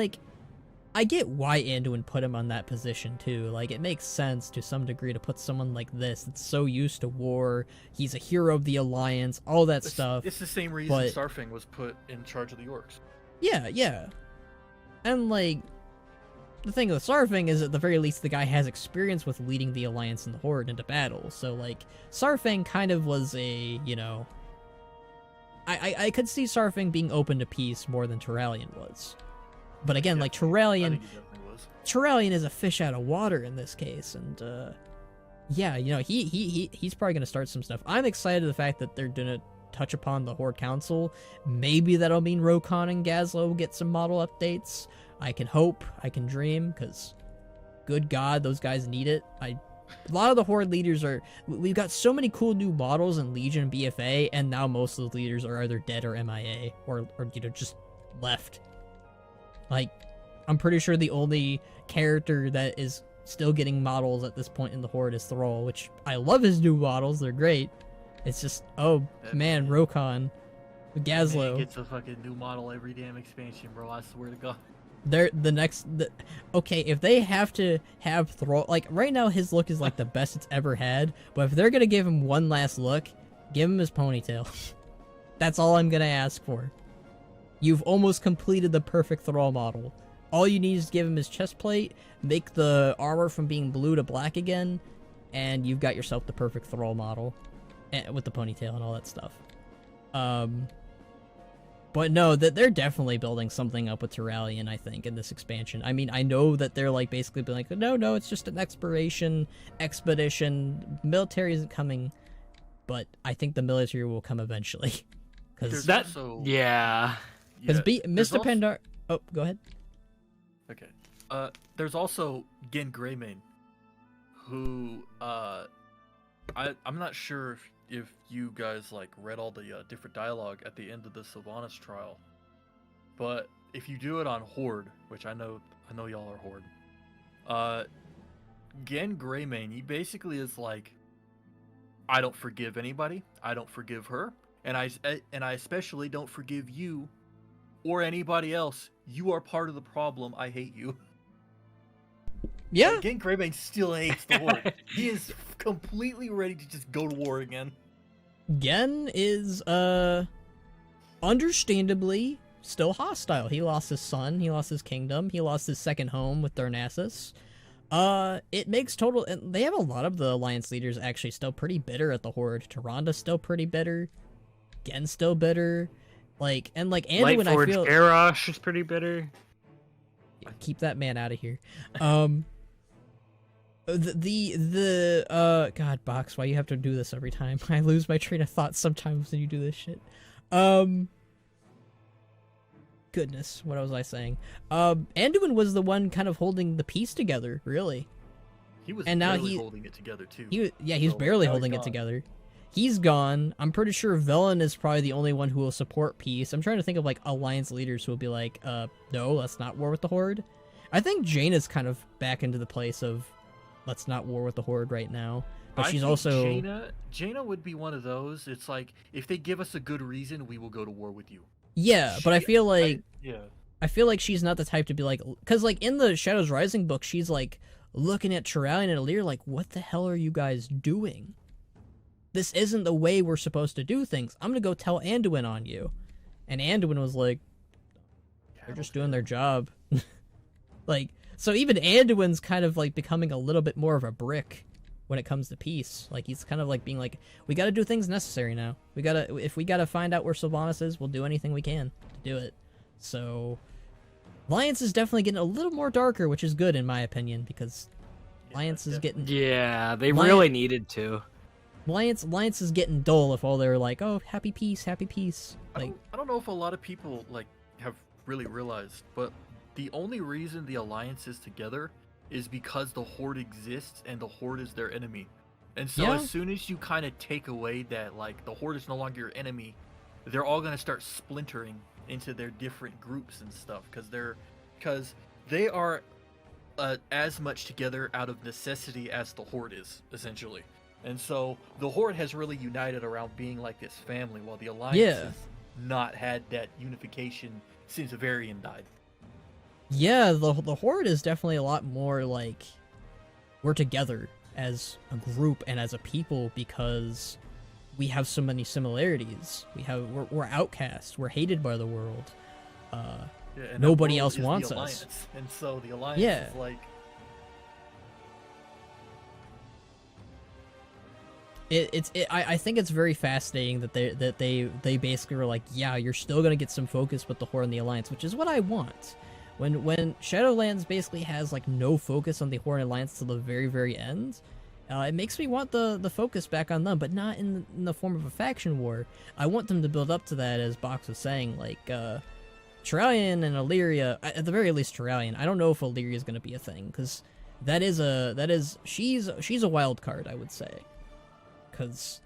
I get why Anduin put him on that position too. It makes sense to some degree to put someone like this that's so used to war. He's a hero of the Alliance, all that stuff. It's the same reason Starfang was put in charge of the Orcs. Yeah. And the thing with Starfang is at the very least the guy has experience with leading the Alliance and the Horde into battle. So Starfang kind of was a, I could see Starfang being open to peace more than Terralion was. But again, Terralion is a fish out of water in this case, and he's probably gonna start some stuff. I'm excited the fact that they're gonna touch upon the Horde Council. Maybe that'll mean Rokon and Gazlowe get some model updates. I can hope, I can dream, because good God, those guys need it. A lot of the Horde leaders we've got so many cool new models in Legion and BFA, and now most of the leaders are either dead or MIA, or just left. Like, I'm pretty sure the only character that is still getting models at this point in the Horde is Thrall, which I love his new models, they're great. It's just, oh man, Rokon, Gazlowe. Man gets a fucking new model every damn expansion, bro, I swear to God. They're okay, if they have to have Thrall, like, right now his look is like the best it's ever had, but if they're gonna give him one last look, give him his ponytail. That's all I'm gonna ask for. You've almost completed the perfect Thrall model. All you need is give him his chest plate, make the armor from being blue to black again, and you've got yourself the perfect Thrall model, with the ponytail and all that stuff. But no, that they're definitely building something up with Turalyon, I think, in this expansion. I mean, I know that they're like basically being like, no, it's just an expedition. Military isn't coming, but I think the military will come eventually. Because yeah. Mr. Pandar. Oh, go ahead. Okay. There's also Gen Greymane, who I'm not sure if you guys like read all the different dialogue at the end of the Sylvanas trial, but if you do it on Horde, which I know y'all are Horde, Gen Greymane, he basically is like, I don't forgive anybody, I don't forgive her, and I especially don't forgive you or anybody else. You are part of the problem. I hate you. Yeah. Like, Gen Greymane still hates the Horde. He is completely ready to just go to war again. Gen is, understandably still hostile. He lost his son, he lost his kingdom, he lost his second home with Darnassus. It makes total, and they have a lot of the Alliance leaders actually still pretty bitter at the Horde. Tyranda's still pretty bitter. Gen's still bitter. Like, and like Anduin, I feel Garrosh is pretty bitter. Keep that man out of here. God, Box, why you have to do this every time? I lose my train of thought sometimes when you do this shit. Goodness, what was I saying? Anduin was the one kind of holding the piece together, really. He was and now barely holding it together too. He's barely holding it together. He's gone. I'm pretty sure Velen is probably the only one who will support peace. I'm trying to think of like Alliance leaders who will be like, no, let's not war with the Horde. I think Jaina's kind of back into the place of, let's not war with the Horde right now. But she's also... Jaina would be one of those. It's like, if they give us a good reason, we will go to war with you. Yeah, but I feel like... Yeah. I feel like she's not the type to be like... Because like in the Shadows Rising book, she's like looking at Turalyon and Alear like, what the hell are you guys doing? This isn't the way we're supposed to do things. I'm gonna go tell Anduin on you. And Anduin was like, they're just doing their job. Like, so even Anduin's kind of like becoming a little bit more of a brick when it comes to peace. Like, he's kind of like being like, we gotta do things necessary now. If we gotta find out where Sylvanas is, we'll do anything we can to do it. So, Alliance is definitely getting a little more darker, which is good in my opinion, because Alliance is getting... Yeah, they really needed to. Alliance is getting dull if all they're like, oh, happy peace, happy peace. Like, I don't know if a lot of people like have really realized, but the only reason the Alliance is together is because the Horde exists and the Horde is their enemy. And so as soon as you kind of take away that, like, the Horde is no longer your enemy, they're all going to start splintering into their different groups and stuff, because they are as much together out of necessity as the Horde is, essentially. And so the Horde has really united around being like this family, while the Alliance has not had that unification since Varian died. Yeah, the Horde is definitely a lot more like, we're together as a group and as a people because we have so many similarities. We're outcasts. We're hated by the world. Nobody else wants us. And so the Alliance is like... I think it's very fascinating that they basically were like, yeah, you're still gonna get some focus with the Horde and the Alliance, which is what I want. When Shadowlands basically has like no focus on the Horde and Alliance till the very, very end, It makes me want the focus back on them, but not in the form of a faction war. I want them to build up to that, as Box was saying, like Turalyon and Illyria. At the very least, Turalyon. I don't know if Illyria is going to be a thing, because she's a wild card, I would say, because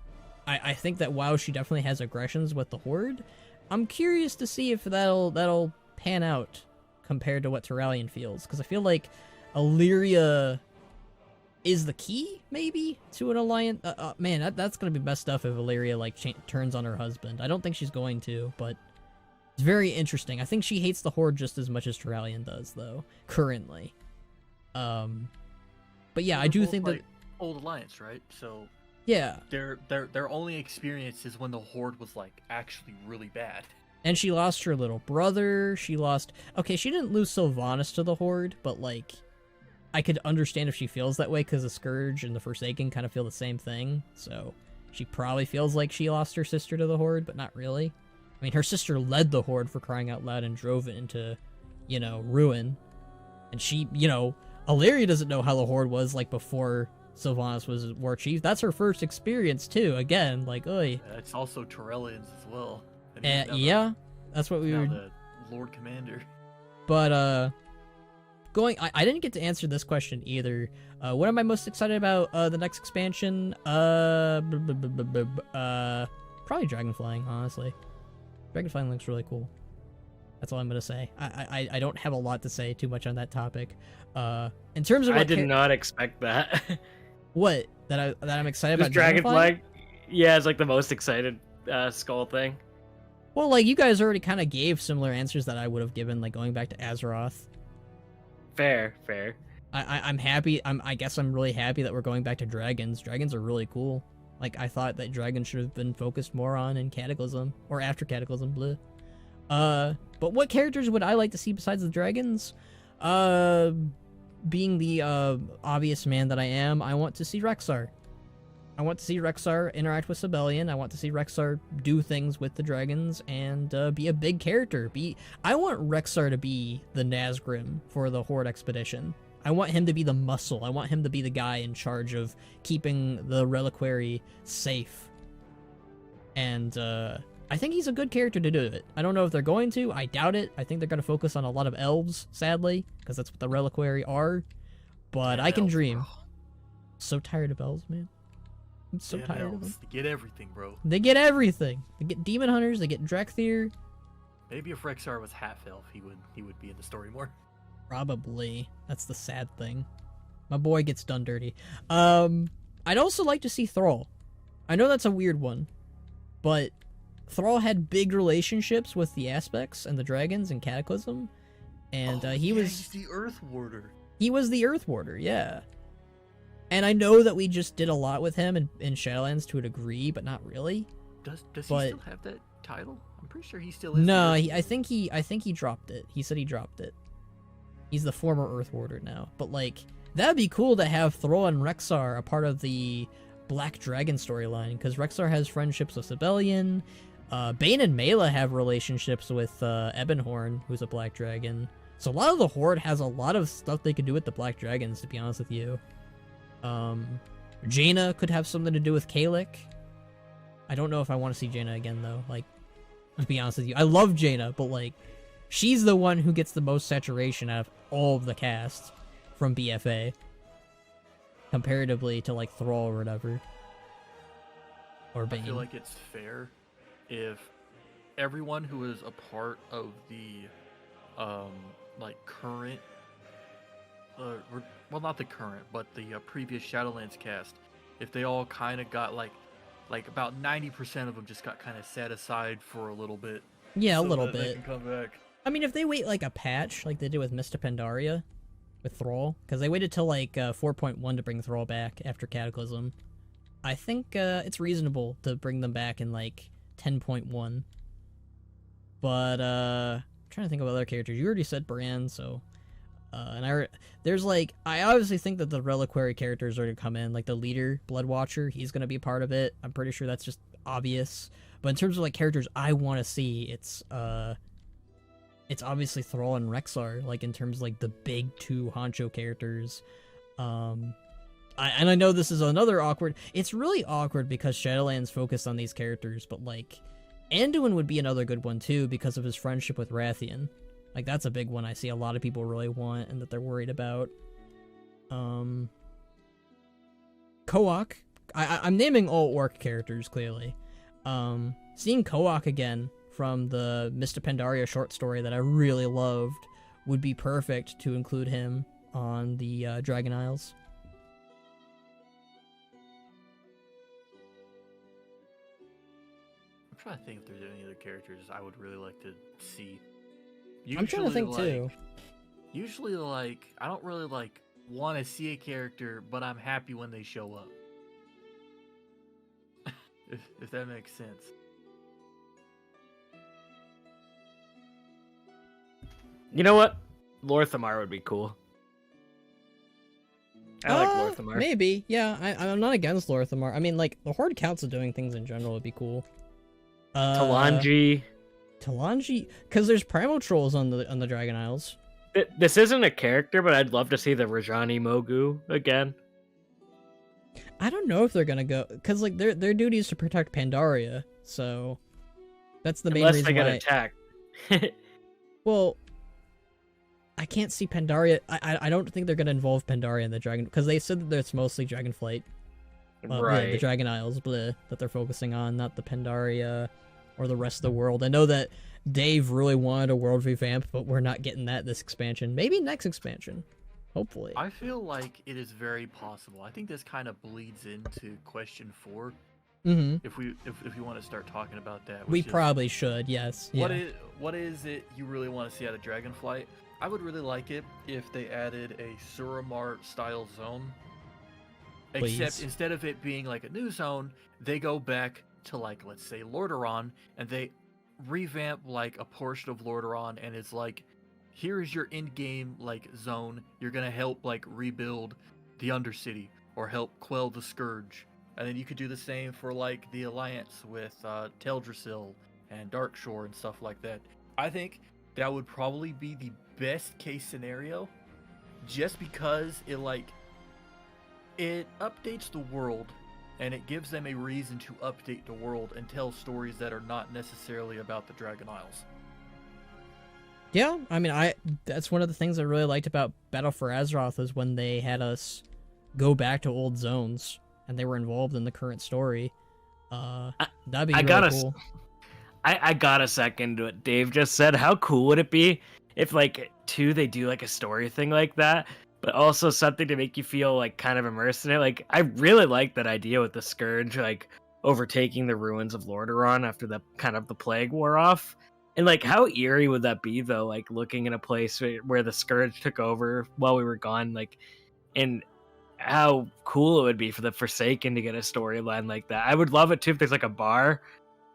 I think that while she definitely has aggressions with the Horde, I'm curious to see if that'll pan out compared to what Turalyon feels, because I feel like Illyria is the key, maybe, to an alliance. Man, that's gonna be best stuff if Illyria like turns on her husband. I don't think she's going to, but it's very interesting. I think she hates the Horde just as much as Turalyon does, though, currently. But yeah, I do think that old alliance, right? So yeah, their only experience is when the Horde was like actually really bad. And she lost her little brother. She didn't lose Sylvanas to the Horde, but like, I could understand if she feels that way, because the Scourge and the Forsaken kind of feel the same thing. So she probably feels like she lost her sister to the Horde, but not really. I mean, her sister led the Horde, for crying out loud, and drove it into, ruin. And she, Illyria doesn't know how the Horde was like before Sylvanas was War Chief. That's her first experience too. Again, like, oy. Yeah, it's also Turelyon's as well. Yeah, that's what we were. The Lord Commander. But I didn't get to answer this question either. What am I most excited about the next expansion? Probably Dragonflying, honestly. Dragonflying looks really cool. That's all I'm gonna say. I don't have a lot to say too much on that topic. In terms of I did not expect that. What? That I'm excited about Dragonflying? Yeah, it's like the most excited skull thing. Well, like, you guys already kind of gave similar answers that I would have given, like going back to Azeroth. Fair. I'm happy. I guess I'm really happy that we're going back to dragons. Dragons are really cool. Like, I thought that dragons should have been focused more on in Cataclysm, or after Cataclysm, bleh. But what characters would I like to see besides the dragons? Being the obvious man that I am, I want to see Rexxar. I want to see Rexxar interact with Sibelian. I want to see Rexxar do things with the dragons and be a big character. I want Rexxar to be the Nazgrim for the Horde expedition. I want him to be the muscle. I want him to be the guy in charge of keeping the reliquary safe. And I think he's a good character to do it. I don't know if they're going to. I doubt it. I think they're going to focus on a lot of elves, sadly, because that's what the reliquary are. But I can dream. Bro. So tired of elves, man. I'm so tired of them. They get everything, bro. They get everything. They get demon hunters. They get Drekthir. Maybe if Rexxar was half elf, he would be in the story more. Probably. That's the sad thing. My boy gets done dirty. I'd also like to see Thrall. I know that's a weird one, but Thrall had big relationships with the Aspects and the dragons in Cataclysm, and he's the Earth Warder. He was the Earth Warder, yeah. And I know that we just did a lot with him in Shadowlands to a degree, but not really. Does he still have that title? I'm pretty sure he still is. No, I think he dropped it. He said he dropped it. He's the former Earth Warder now. But like, that'd be cool to have Thrall and Rexxar a part of the Black Dragon storyline, because Rexxar has friendships with Sibelian. Bane and Mela have relationships with Ebonhorn, who's a Black Dragon. So a lot of the Horde has a lot of stuff they could do with the Black Dragons, to be honest with you. Jaina could have something to do with Kalik. I don't know if I want to see Jaina again, though. Like, to be honest with you, I love Jaina, but like, she's the one who gets the most saturation out of all of the cast from BFA, comparatively to like Thrall or whatever, or Bane. I feel like it's fair if everyone who is a part of the like current well, not the current, but the previous Shadowlands cast, if they all kind of got like about 90% of them just got kind of set aside for a little bit. Yeah, so a little that bit. They can come back. I mean, if they wait like a patch, like they did with Mista Pandaria, with Thrall, because they waited till like 4.1 to bring Thrall back after Cataclysm, I think it's reasonable to bring them back in like 10.1. But I'm trying to think of other characters. You already said Bran, so there's like, I obviously think that the reliquary characters are to come in, like the leader, Bloodwatcher, he's gonna be a part of it. I'm pretty sure that's just obvious. But in terms of like characters I want to see, it's obviously Thrall and Rexxar, like in terms of like the big two honcho characters. and I know this is another awkward. It's really awkward because Shadowlands focused on these characters, but like, Anduin would be another good one too because of his friendship with Rathian. Like that's a big one I see a lot of people really want and that they're worried about. Koak. I'm naming all orc characters clearly. Seeing Koak again from the Mista Pandaria short story that I really loved would be perfect to include him on the Dragon Isles. I'm trying to think if there's any other characters I would really like to see. I'm trying to think too. Usually, like, I don't really like want to see a character, but I'm happy when they show up. if that makes sense. You know what? Lorthamar would be cool. I like Lorthamar. Maybe, yeah. I'm not against Lorthamar. I mean, like, the Horde Council doing things in general would be cool. Talanji, because there's Primal Trolls on the Dragon Isles. This isn't a character, but I'd love to see the Rajani Mogu again. I don't know if they're gonna go, because like their duty is to protect Pandaria, so that's the main reason they get why. attacked. Well, I can't see Pandaria. I don't think they're gonna involve Pandaria in the Dragon, because they said that it's mostly Dragonflight, Right. the Dragon Isles, that they're focusing on, not the Pandaria or the rest of the world. I know that Dave really wanted a world revamp, but we're not getting that this expansion. Maybe next expansion. Hopefully. I feel like it is very possible. I think this kind of bleeds into question 4. Mm-hmm. If we want to start talking about that, We which is, probably should, yes. What Yeah. what is it you really want to see out of Dragonflight? I would really like it if they added a Suramar style zone. Please. Except instead of it being like a new zone, they go back to, like, let's say Lordaeron, and they revamp like a portion of Lordaeron, and it's like, here's your in-game like zone. You're gonna help like rebuild the Undercity or help quell the Scourge, and then you could do the same for like the Alliance with Teldrassil and Darkshore and stuff like that. I think that would probably be the best case scenario, just because it updates the world, and it gives them a reason to update the world and tell stories that are not necessarily about the Dragon Isles. Yeah, I mean, that's one of the things I really liked about Battle for Azeroth is when they had us go back to old zones and they were involved in the current story. That'd be really cool. I got a second to what Dave just said. How cool would it be if, like, they do like a story thing like that, but also something to make you feel like kind of immersed in it? Like, I really like that idea with the Scourge, like, overtaking the ruins of Lordaeron after the plague wore off. And, like, how eerie would that be, though? Like, looking in a place where the Scourge took over while we were gone, like, and how cool it would be for the Forsaken to get a storyline like that. I would love it, too, if there's, like, a bar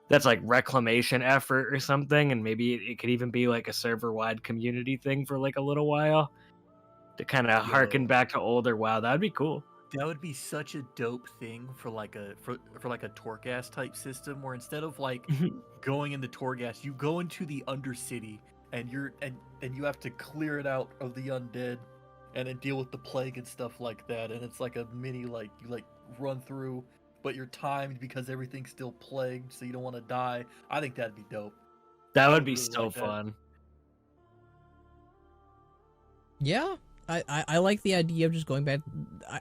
that's, like, reclamation effort or something, and maybe it could even be, like, a server-wide community thing for, like, a little while to kind of harken back to older WoW. That'd be cool. That would be such a dope thing for like a Torghast type system, where instead of like going into Torghast, you go into the Undercity and you have to clear it out of the undead and then deal with the plague and stuff like that. And it's like a mini, like, you like run through, but you're timed because everything's still plagued, so you don't want to die. I think that'd be dope. That would be really so like that. fun. Yeah, I like the idea of just going back.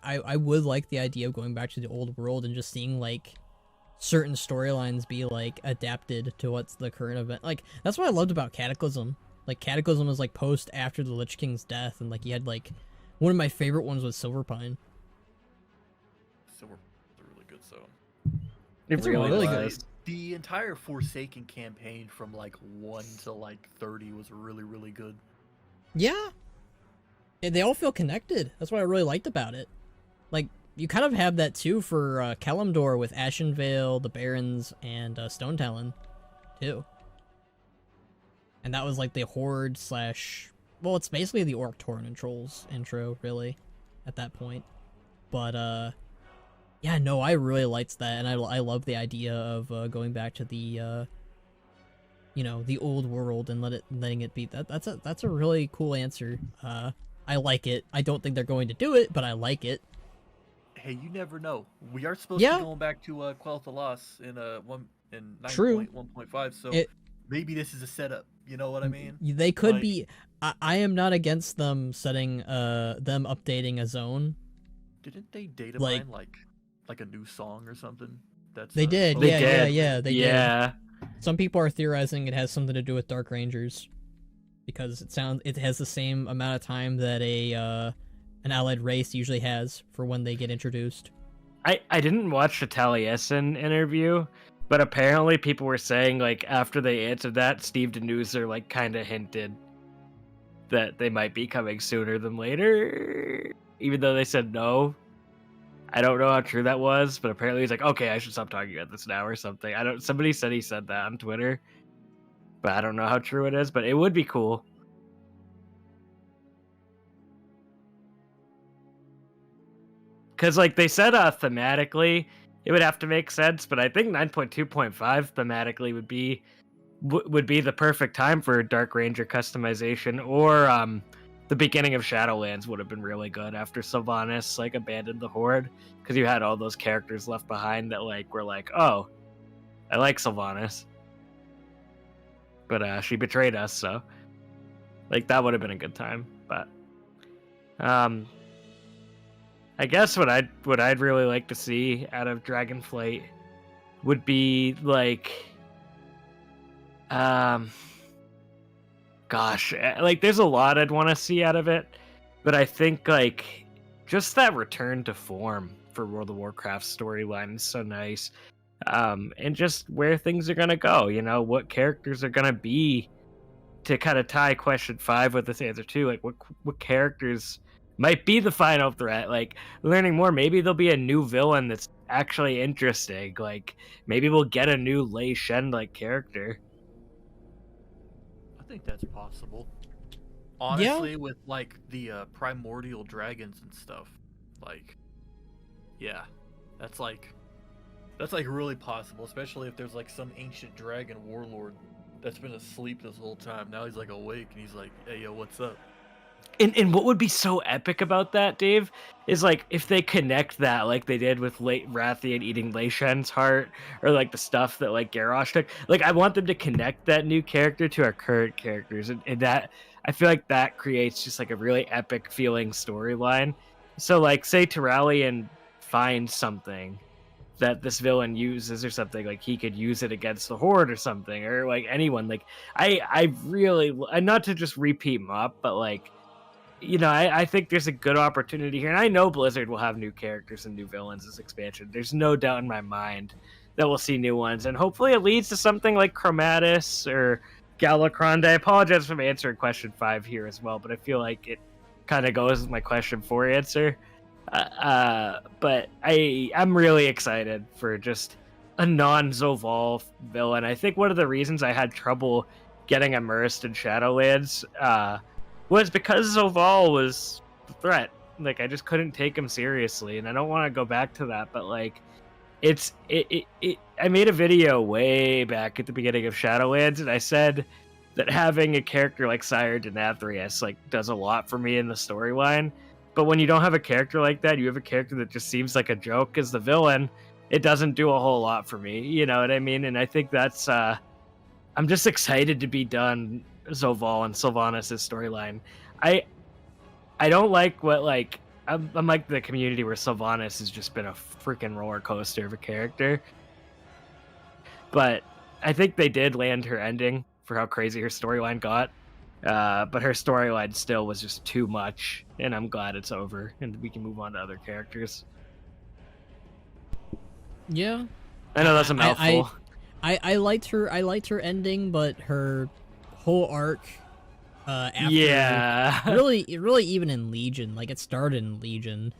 I would like the idea of going back to the old world and just seeing like certain storylines be like adapted to what's the current event. Like that's what I loved about Cataclysm. Like Cataclysm was like post after the Lich King's death, and like you had like one of my favorite ones was Silverpine. Silverpine's a really good zone. It's really good. The entire Forsaken campaign from like 1 to like 30 was really, really good. Yeah. They all feel connected. That's what I really liked about it. Like, you kind of have that too for Kalimdor with Ashenvale, the Barons, and Stone Talon, too. And that was like the Horde / well, it's basically the Orc Tauren and Trolls intro, really, at that point. But, yeah, no, I really liked that, and I love the idea of going back to the, the old world and letting it be. That's a really cool answer. I like it. I don't think they're going to do it, but I like it. hey, you never know. We are supposed Yeah. to be going back to Quel'Tha Loss in True. 9.1.5, so It maybe this is a setup. You know what I mean? they could Like- be. I am not against them setting them updating a zone. Didn't they data Like- mine like a new song or something? That's They did. They Yeah. did. They did. yeah. Some people are theorizing it has something to do with Dark Rangers, because it has the same amount of time that an allied race usually has for when they get introduced. I didn't watch the Taliesin interview, but apparently people were saying like after they answered that, Steve Denuser like kind of hinted that they might be coming sooner than later, even though they said no. I don't know how true that was, but apparently he's like, okay, I should stop talking about this now or something. Somebody said he said that on Twitter, but I don't know how true it is, but it would be cool. Because like they said thematically it would have to make sense, but I think 9.2.5 thematically would be the perfect time for Dark Ranger customization, or the beginning of Shadowlands would have been really good after Sylvanas like abandoned the Horde, because you had all those characters left behind that like were like, oh, I like Sylvanas, but she betrayed us, so like that would have been a good time. But I guess what I'd really like to see out of Dragonflight would be like like there's a lot I'd want to see out of it, but I think like just that return to form for World of Warcraft storyline is so nice. And just where things are gonna go, you know, what characters are gonna be, to kind of tie question 5 with this answer too, like what characters might be the final threat, like learning more. Maybe there'll be a new villain that's actually interesting, like maybe we'll get a new Lei Shen like character. I think that's possible. Honestly, with like the primordial dragons and stuff, like, yeah, that's like really possible. Especially if there's like some ancient dragon warlord that's been asleep this whole time. Now he's like awake and he's like, "Hey, yo, what's up?" And what would be so epic about that, Dave, is like if they connect that like they did with Rathian eating Lei Shen's heart, or like the stuff that like Garrosh took. Like I want them to connect that new character to our current characters, and that I feel like that creates just like a really epic feeling storyline. So like say Turalyon finds something that this villain uses or something, like he could use it against the Horde or something, or like anyone. Like I really, and not to just repeat Mop, but like, you know, I think there's a good opportunity here, and I know Blizzard will have new characters and new villains this expansion. There's no doubt in my mind that we'll see new ones, and hopefully it leads to something like Chromatus or Galakrond. I apologize for answering question 5 here as well, but I feel like it kind of goes with my question 4 answer. But I'm really excited for just a non-Zovaal villain. I think one of the reasons I had trouble getting immersed in Shadowlands was because Zovaal was the threat. Like I just couldn't take him seriously, and I don't want to go back to that. But like, I made a video way back at the beginning of Shadowlands, and I said that having a character like Sire Denathrius like does a lot for me in the storyline. But when you don't have a character like that, you have a character that just seems like a joke as the villain. It doesn't do a whole lot for me. You know what I mean? And I think that's I'm just excited to be done Zovaal and Sylvanas' storyline. I don't like what like I'm like the community where Sylvanas has just been a freaking roller coaster of a character. But I think they did land her ending for how crazy her storyline got. But her storyline still was just too much, and I'm glad it's over and we can move on to other characters. Yeah, I know that's a mouthful. I liked her ending, but her whole arc after, yeah, really even in Legion, like it started in Legion,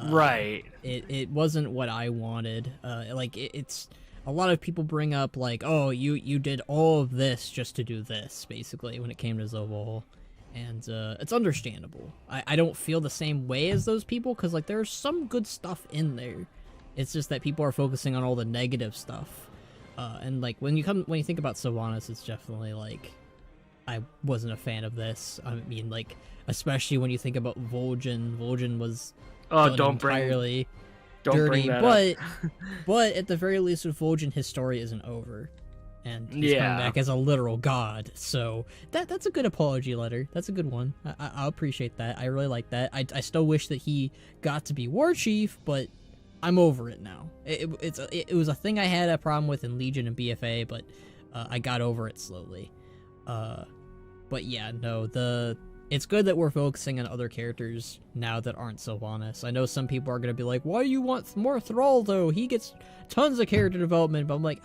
right, it wasn't what I wanted. Like it's a lot of people bring up like, oh, you did all of this just to do this, basically, when it came to Zovaal, and it's understandable. I don't feel the same way as those people, because like there's some good stuff in there. It's just that people are focusing on all the negative stuff. And like when you think about Sylvanas, it's definitely like I wasn't a fan of this. I mean, like especially when you think about Vol'jin. Vol'jin was oh, done don't entirely. Don't dirty, bring that but up. but at the very least, Fulgent, his story isn't over, and he's Yeah. coming back as a literal god. So that's a good apology letter. That's a good one. I appreciate that. I really like that. I still wish that he got to be war chief, but I'm over it now. It was a thing I had a problem with in Legion and BFA, but I got over it slowly. But yeah, no, it's good that we're focusing on other characters now that aren't Sylvanas. I know some people are gonna be like, "Why do you want more Thrall though? He gets tons of character development." But I'm like,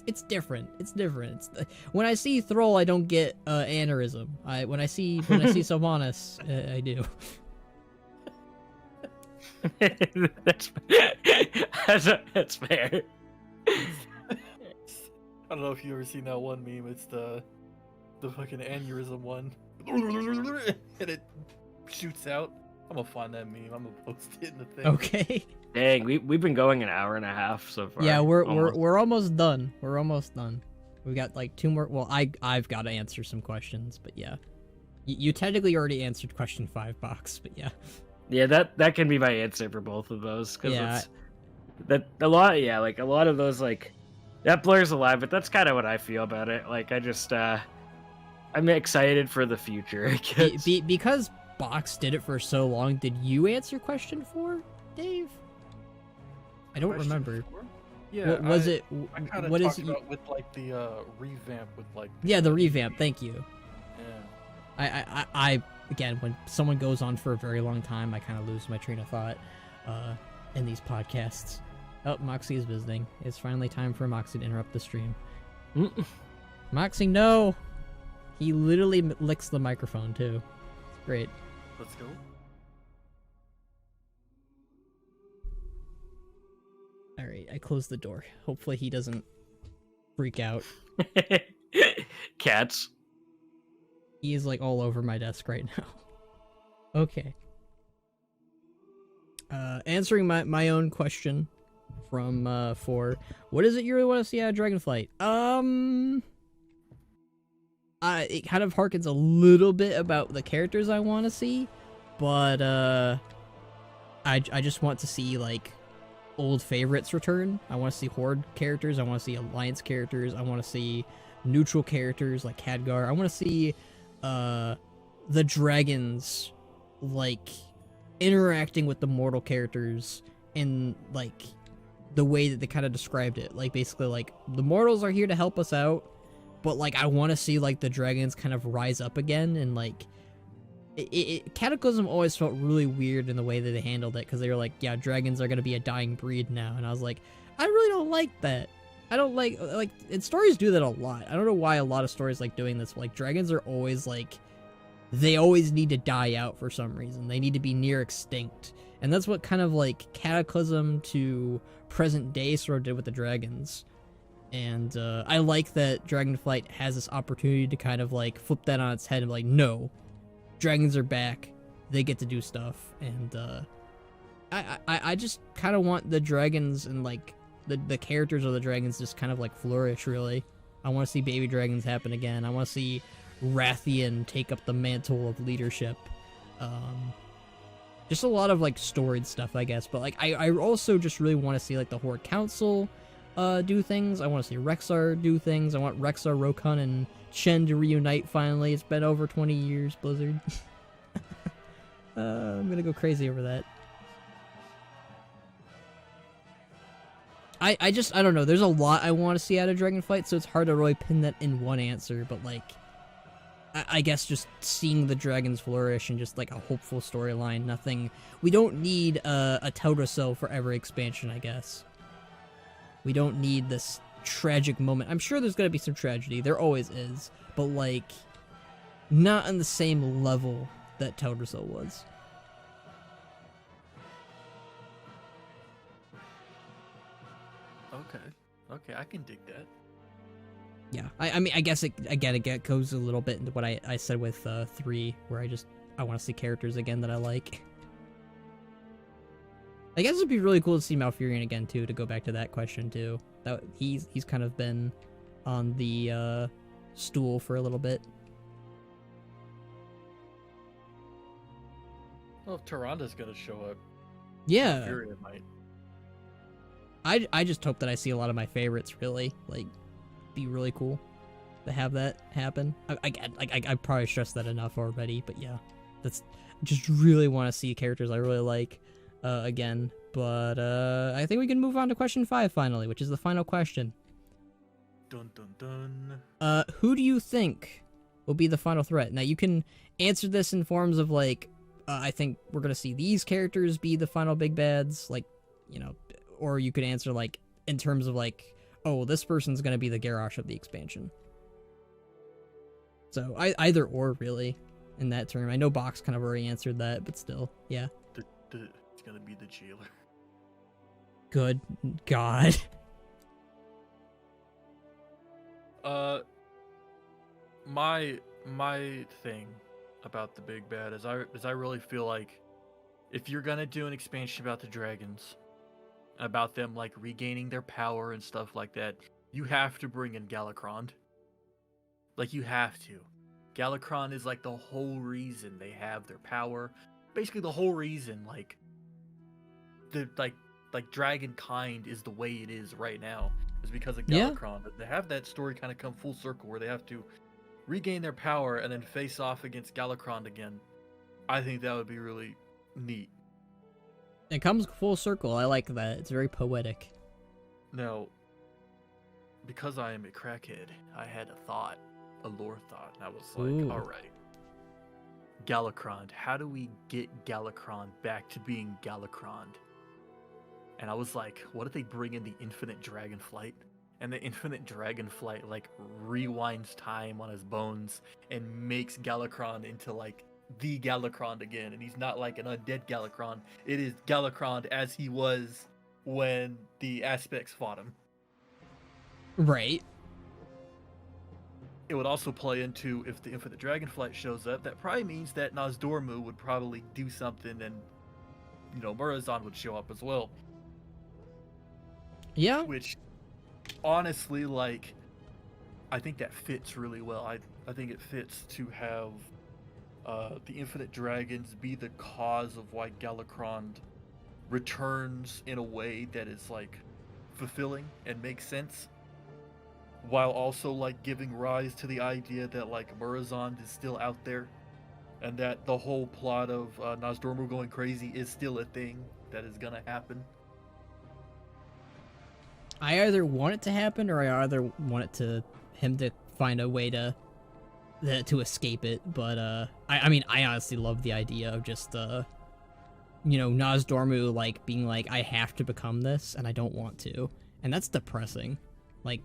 it's different. It's different. When I see Thrall, I don't get aneurysm. When I see Sylvanas, I do. That's fair. I don't know if you ever seen that one meme. It's the fucking aneurysm one, and it shoots out. I'm gonna find that meme. I'm gonna post it in the thing. Okay. Dang, we've been going an hour and a half so far. Yeah, we're Almost. almost done. We're almost done. We got like 2 more. Well, I've got to answer some questions, but yeah, you technically already answered question 5, Box. But yeah. Yeah, that can be my answer for both of those because Yeah. a lot of those like that blurs a line, but that's kind of what I feel about it. Like I just I'm excited for the future. I guess. Because Box did it for so long, did you answer question 4, Dave? I don't Question remember. 4? Yeah. What was it? I kind of What talked is about with like the revamp with like. Yeah, the revamp. Thank you. Yeah. I again, when someone goes on for a very long time, I kind of lose my train of thought in these podcasts. Oh, Moxie is visiting. It's finally time for Moxie to interrupt the stream. Moxie, no! He literally licks the microphone, too. It's great. Let's go. Alright, I closed the door. Hopefully he doesn't freak out. Cats. He is, like, all over my desk right now. Okay. Answering my own question from 4. What is it you really want to see out of Dragonflight? It kind of harkens a little bit about the characters I want to see, but I just want to see like old favorites return. I want to see Horde characters. I want to see Alliance characters. I want to see neutral characters like Khadgar. I want to see the dragons like interacting with the mortal characters in like the way that they kind of described it. Like basically like the mortals are here to help us out, but like I want to see like the dragons kind of rise up again. And like Cataclysm always felt really weird in the way that they handled it, because they were like, yeah, dragons are going to be a dying breed now, and I was like, I really don't like that. I don't like and stories do that a lot. I don't know why a lot of stories like doing this, but, like dragons are always like, they always need to die out for some reason. They need to be near extinct. And that's what kind of like Cataclysm to present day sort of did with the dragons. And I like that Dragonflight has this opportunity to kind of like flip that on its head and be like, no, dragons are back. They get to do stuff. And I just kind of want the dragons and like the characters of the dragons just kind of like flourish, really. I want to see baby dragons happen again. I want to see Rathian take up the mantle of leadership. Just a lot of like storied stuff, I guess. But like I also just really want to see like the Horde Council do things. I want to see Rexxar do things. I want Rexxar, Rokun, and Shen to reunite finally. It's been over 20 years, Blizzard. I'm gonna go crazy over that. I don't know. There's a lot I want to see out of Dragonflight, so it's hard to really pin that in one answer. But like, I guess just seeing the dragons flourish and just like a hopeful storyline. Nothing. We don't need a Teldrassil for every expansion, I guess. We don't need this tragic moment. I'm sure there's gonna be some tragedy. There always is, but like, not on the same level that Teldrassil was. Okay, I can dig that. Yeah, I mean, I guess it goes a little bit into what I said with 3, where I want to see characters again that I like. I guess it'd be really cool to see Malfurion again too. To go back to that question too, that he's kind of been on the stool for a little bit. Well, if Tyranda's gonna show up, Yeah, Furia might. I just hope that I see a lot of my favorites. Really, like, be really cool to have that happen. I probably stressed that enough already, but yeah, that's just really want to see characters I really like again. But I think we can move on to question 5 finally, which is the final question. Dun dun dun. Who do you think will be the final threat? Now you can answer this in forms of like, I think we're gonna see these characters be the final big bads, like, you know, or you could answer like in terms of like, oh, this person's gonna be the Garrosh of the expansion. So either or really, in that term. I know Box kind of already answered that, but still, yeah. It's gonna be the jailer. Good God. My thing about the big bad is I really feel like if you're gonna do an expansion about the dragons, about them like regaining their power and stuff like that, you have to bring in Galakrond. Like, you have to. Galakrond is like the whole reason they have their power. Basically the whole reason like the like Dragonkind is the way it is right now is because of Galakrond. Yeah. They have that story kind of come full circle where they have to regain their power and then face off against Galakrond again. I think that would be really neat. It comes full circle. I like that. It's very poetic. Now, because I am a crackhead, I had a lore thought, and I was like, all right, Galakrond, how do we get Galakrond back to being Galakrond? And I was like, what if they bring in the Infinite Dragonflight? And the Infinite Dragonflight like rewinds time on his bones and makes Galakrond into like the Galakrond again. And he's not like an undead Galakrond. It is Galakrond as he was when the Aspects fought him. Right. It would also play into, if the Infinite Dragonflight shows up, that probably means that Nozdormu would probably do something and, you know, Murozond would show up as well. Yeah. Which, honestly, like, I think that fits really well. I think it fits to have the Infinite Dragons be the cause of why Galakrond returns in a way that is, like, fulfilling and makes sense, while also, like, giving rise to the idea that, like, Murozond is still out there, and that the whole plot of Nozdormu going crazy is still a thing that is gonna happen. I either want it to happen, or I either want him to find a way to escape it. But I mean, I honestly love the idea of just you know, Nozdormu like being like, I have to become this, and I don't want to, and that's depressing. Like,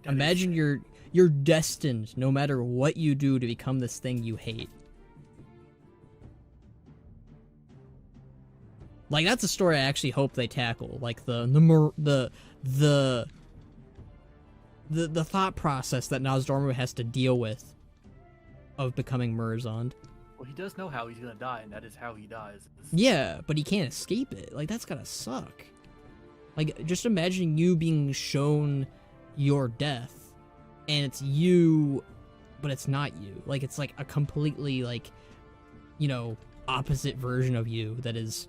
imagine you're destined, no matter what you do, to become this thing you hate. Like, that's a story I actually hope they tackle. Like the thought process that Nozdormu has to deal with of becoming Murozond. Well, he does know how he's gonna die, and that is how he dies. Yeah, but he can't escape it. Like, that's gotta suck. Like, just imagine you being shown your death, and it's you, but it's not you. Like, it's like a completely, like, you know, opposite version of you that is,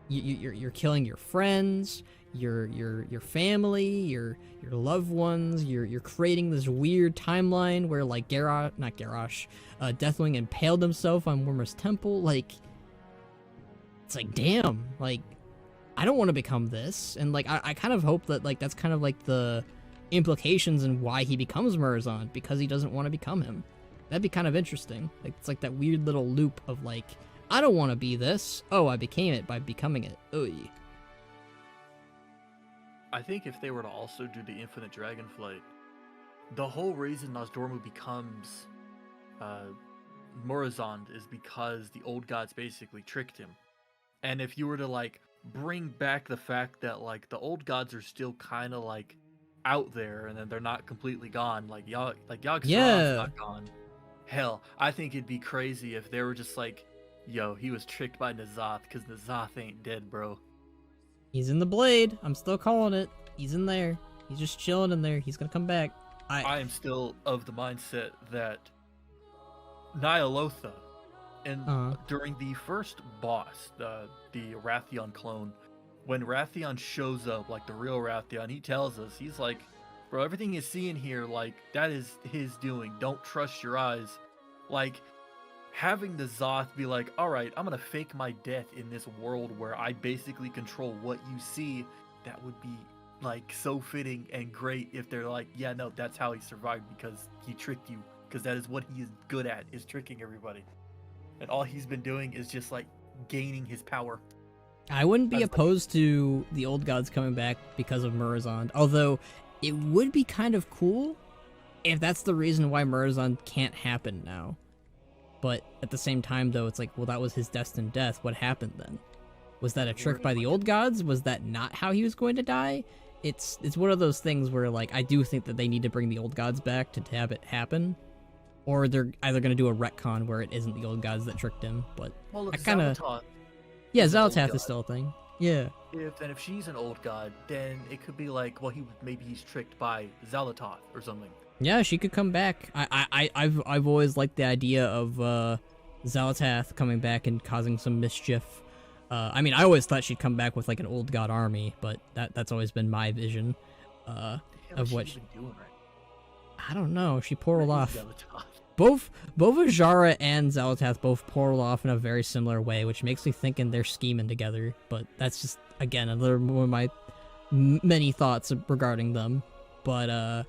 you're killing your friends, your family, your loved ones. You're creating this weird timeline where, like, Deathwing impaled himself on Wormer's temple. Like, it's like, damn, like, I don't want to become this. And like, I kind of hope that, like, that's kind of like the implications and why he becomes Murozond, because he doesn't want to become him. That'd be kind of interesting. Like, it's like that weird little loop of like, I don't want to be this. Oh, I became it by becoming it. Oy. I think if they were to also do the Infinite Dragonflight, the whole reason Nozdormu becomes Murozond is because the old gods basically tricked him. And if you were to, like, bring back the fact that, like, the old gods are still kind of, like, out there, and then they're not completely gone, like Yogg-Saron's not gone. Hell, I think it'd be crazy if they were just like, yo, he was tricked by N'Zoth, because N'Zoth ain't dead, bro. He's in the blade. I'm still calling it. He's in there. He's just chilling in there. He's gonna come back. I am still of the mindset that Ny'alotha, and during the first boss, the Wrathion clone, when Rathion shows up, like the real Rathion, he tells us, he's like, bro, everything you're seeing here, like, that is his doing. Don't trust your eyes. Like, having the Zoth be like, all right, I'm gonna fake my death in this world where I basically control what you see, that would be like so fitting and great if they're like, yeah, no, that's how he survived because he tricked you, because that is what he is good at, is tricking everybody, and all he's been doing is just like gaining his power. I wouldn't be That's like- opposed to the old gods coming back because of Murozond, although it would be kind of cool if that's the reason why Murozond can't happen now. But at the same time, though, it's like, well, that was his destined death. What happened then? Was that a trick by the old gods? Was that not how he was going to die? It's one of those things where, like, I do think that they need to bring the old gods back to have it happen, or they're either going to do a retcon where it isn't the old gods that tricked him. But Well, I if kinda- Xal'atath yeah, He's an old Xal'atath god. is still a thing. Yeah. if she's an old god, then it could be like, well, maybe he's tricked by Xal'atath or something. Yeah, she could come back. I've always liked the idea of Xal'atath coming back and causing some mischief. I mean, I always thought she'd come back with like an old god army, but that's always been my vision. The hell Of is she what even doing right I don't know. She portaled now? off. Xal'atath. Both Ajara and Xal'atath both portaled off in a very similar way, which makes me thinking they're scheming together. But that's just, again, another one of my many thoughts regarding them. But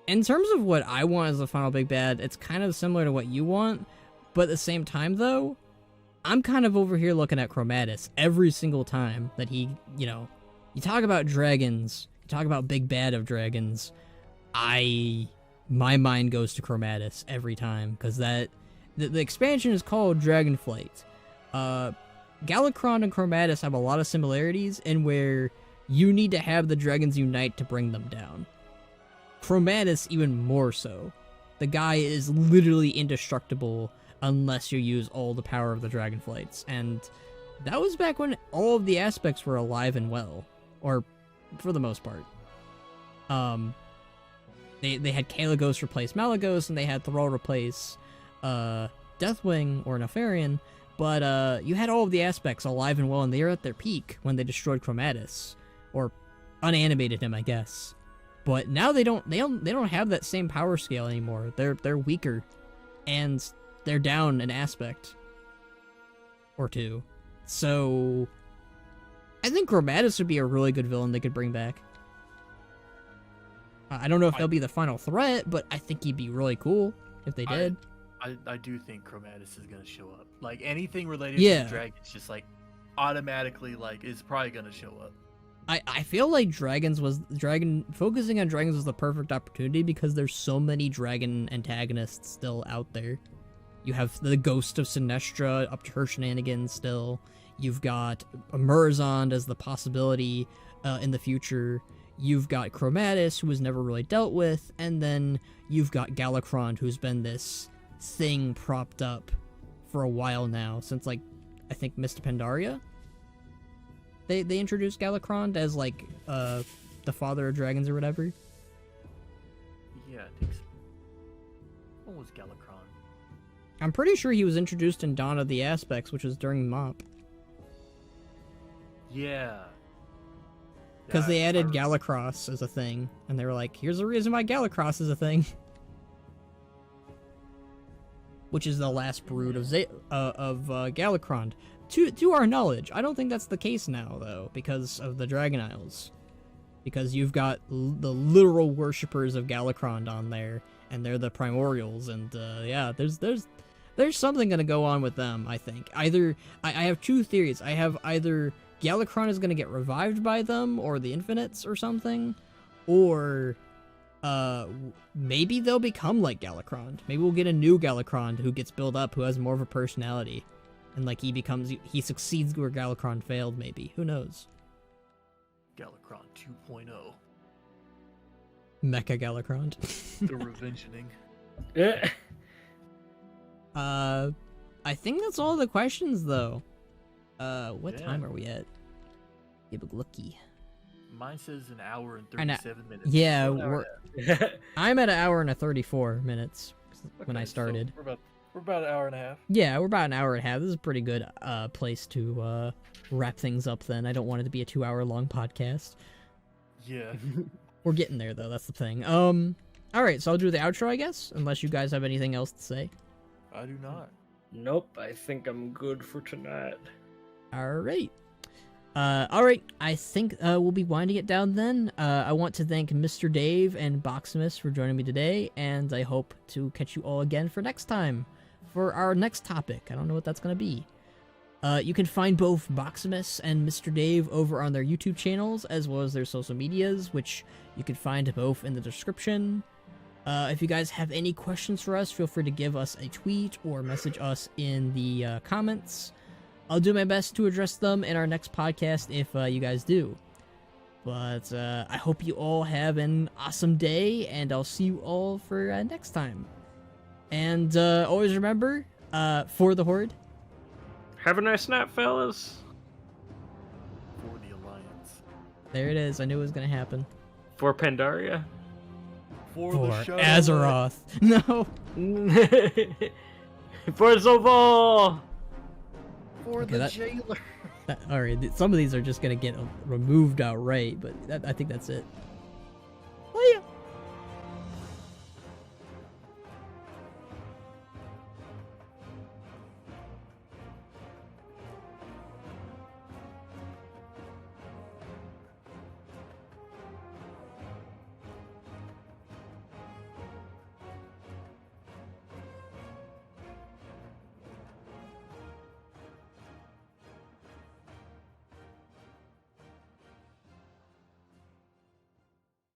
in terms of what I want as the final big bad, it's kind of similar to what you want. But at the same time, though, I'm kind of over here looking at Chromatus every single time that he, you talk about dragons, you talk about big bad of dragons, my mind goes to Chromatus every time, because the expansion is called Dragonflight. Galakrond and Chromatus have a lot of similarities in where you need to have the dragons unite to bring them down. Chromatus even more so. The guy is literally indestructible unless you use all the power of the Dragonflights, and that was back when all of the aspects were alive and well, or for the most part. They had Kalagos replace Malagos, and they had Thrall replace Deathwing or Nefarian, but you had all of the aspects alive and well, and they were at their peak when they destroyed Chromatus, or unanimated him, I guess. But now they don't have that same power scale anymore. They're weaker, and they're down an aspect or two. So I think Chromatus would be a really good villain they could bring back. I don't know if they'll be the final threat, but I think he'd be really cool if they did. I do think Chromatus is gonna show up. Like anything related Yeah. to the dragons, just like automatically like is probably gonna show up. I feel like focusing on dragons was the perfect opportunity because there's so many dragon antagonists still out there. You have the Ghost of Sinestra up to her shenanigans still. You've got Murozond as the possibility in the future. You've got Chromatus, who was never really dealt with, and then you've got Galakrond, who's been this thing propped up for a while now, since, like, I think Mist of Pandaria? They introduced Galakrond as, like, the father of dragons or whatever. Yeah, I think so. What was Galakrond? I'm pretty sure he was introduced in Dawn of the Aspects, which was during MoP. Yeah. Because Yeah, they I added remember. Galacross as a thing, and they were like, here's the reason why Galacross is a thing. Which is the last brood of Galakrond. To our knowledge, I don't think that's the case now, though, because of the Dragon Isles. Because you've got the literal worshippers of Galakrond on there, and they're the Primordials, and yeah, there's something gonna go on with them, I think. Either, I have two theories. I have either Galakrond is gonna get revived by them, or the Infinites, or something, or maybe they'll become like Galakrond. Maybe we'll get a new Galakrond who gets built up, who has more of a personality, and like he succeeds where Galakrond failed. Maybe, who knows? Galakrond 2.0. Mecha Galakrond. The Revengeing. I think that's all the questions, though. What Yeah. time are we at? Give a looky. Mine says an hour and I know. 37 minutes. Yeah, What hour we're- is that? I'm at an hour and 34 minutes when I Okay, so started. we're about We're about an hour and a half. Yeah, we're about an hour and a half. This is a pretty good place to wrap things up then. I don't want it to be a 2-hour long podcast. Yeah. We're getting there though, that's the thing. Alright, so I'll do the outro, I guess, unless you guys have anything else to say. I do not. Nope, I think I'm good for tonight. Alright. Alright, I think we'll be winding it down then. I want to thank Mr. Dave and Boximus for joining me today, and I hope to catch you all again for next time, for our next topic. I don't know what that's going to be. You can find both Boximus and Mr. Dave over on their YouTube channels, as well as their social medias, which you can find both in the description. If you guys have any questions for us, feel free to give us a tweet or message us in the comments. I'll do my best to address them in our next podcast if you guys do. But I hope you all have an awesome day, and I'll see you all for next time. And always remember, for the Horde. Have a nice night, fellas. For the Alliance. There it is. I knew it was going to happen. For Pandaria. For For the show. Azeroth. No. For Zoval. For Okay, the that- jailer. Alright, some of these are just going to get removed outright, but I think that's it.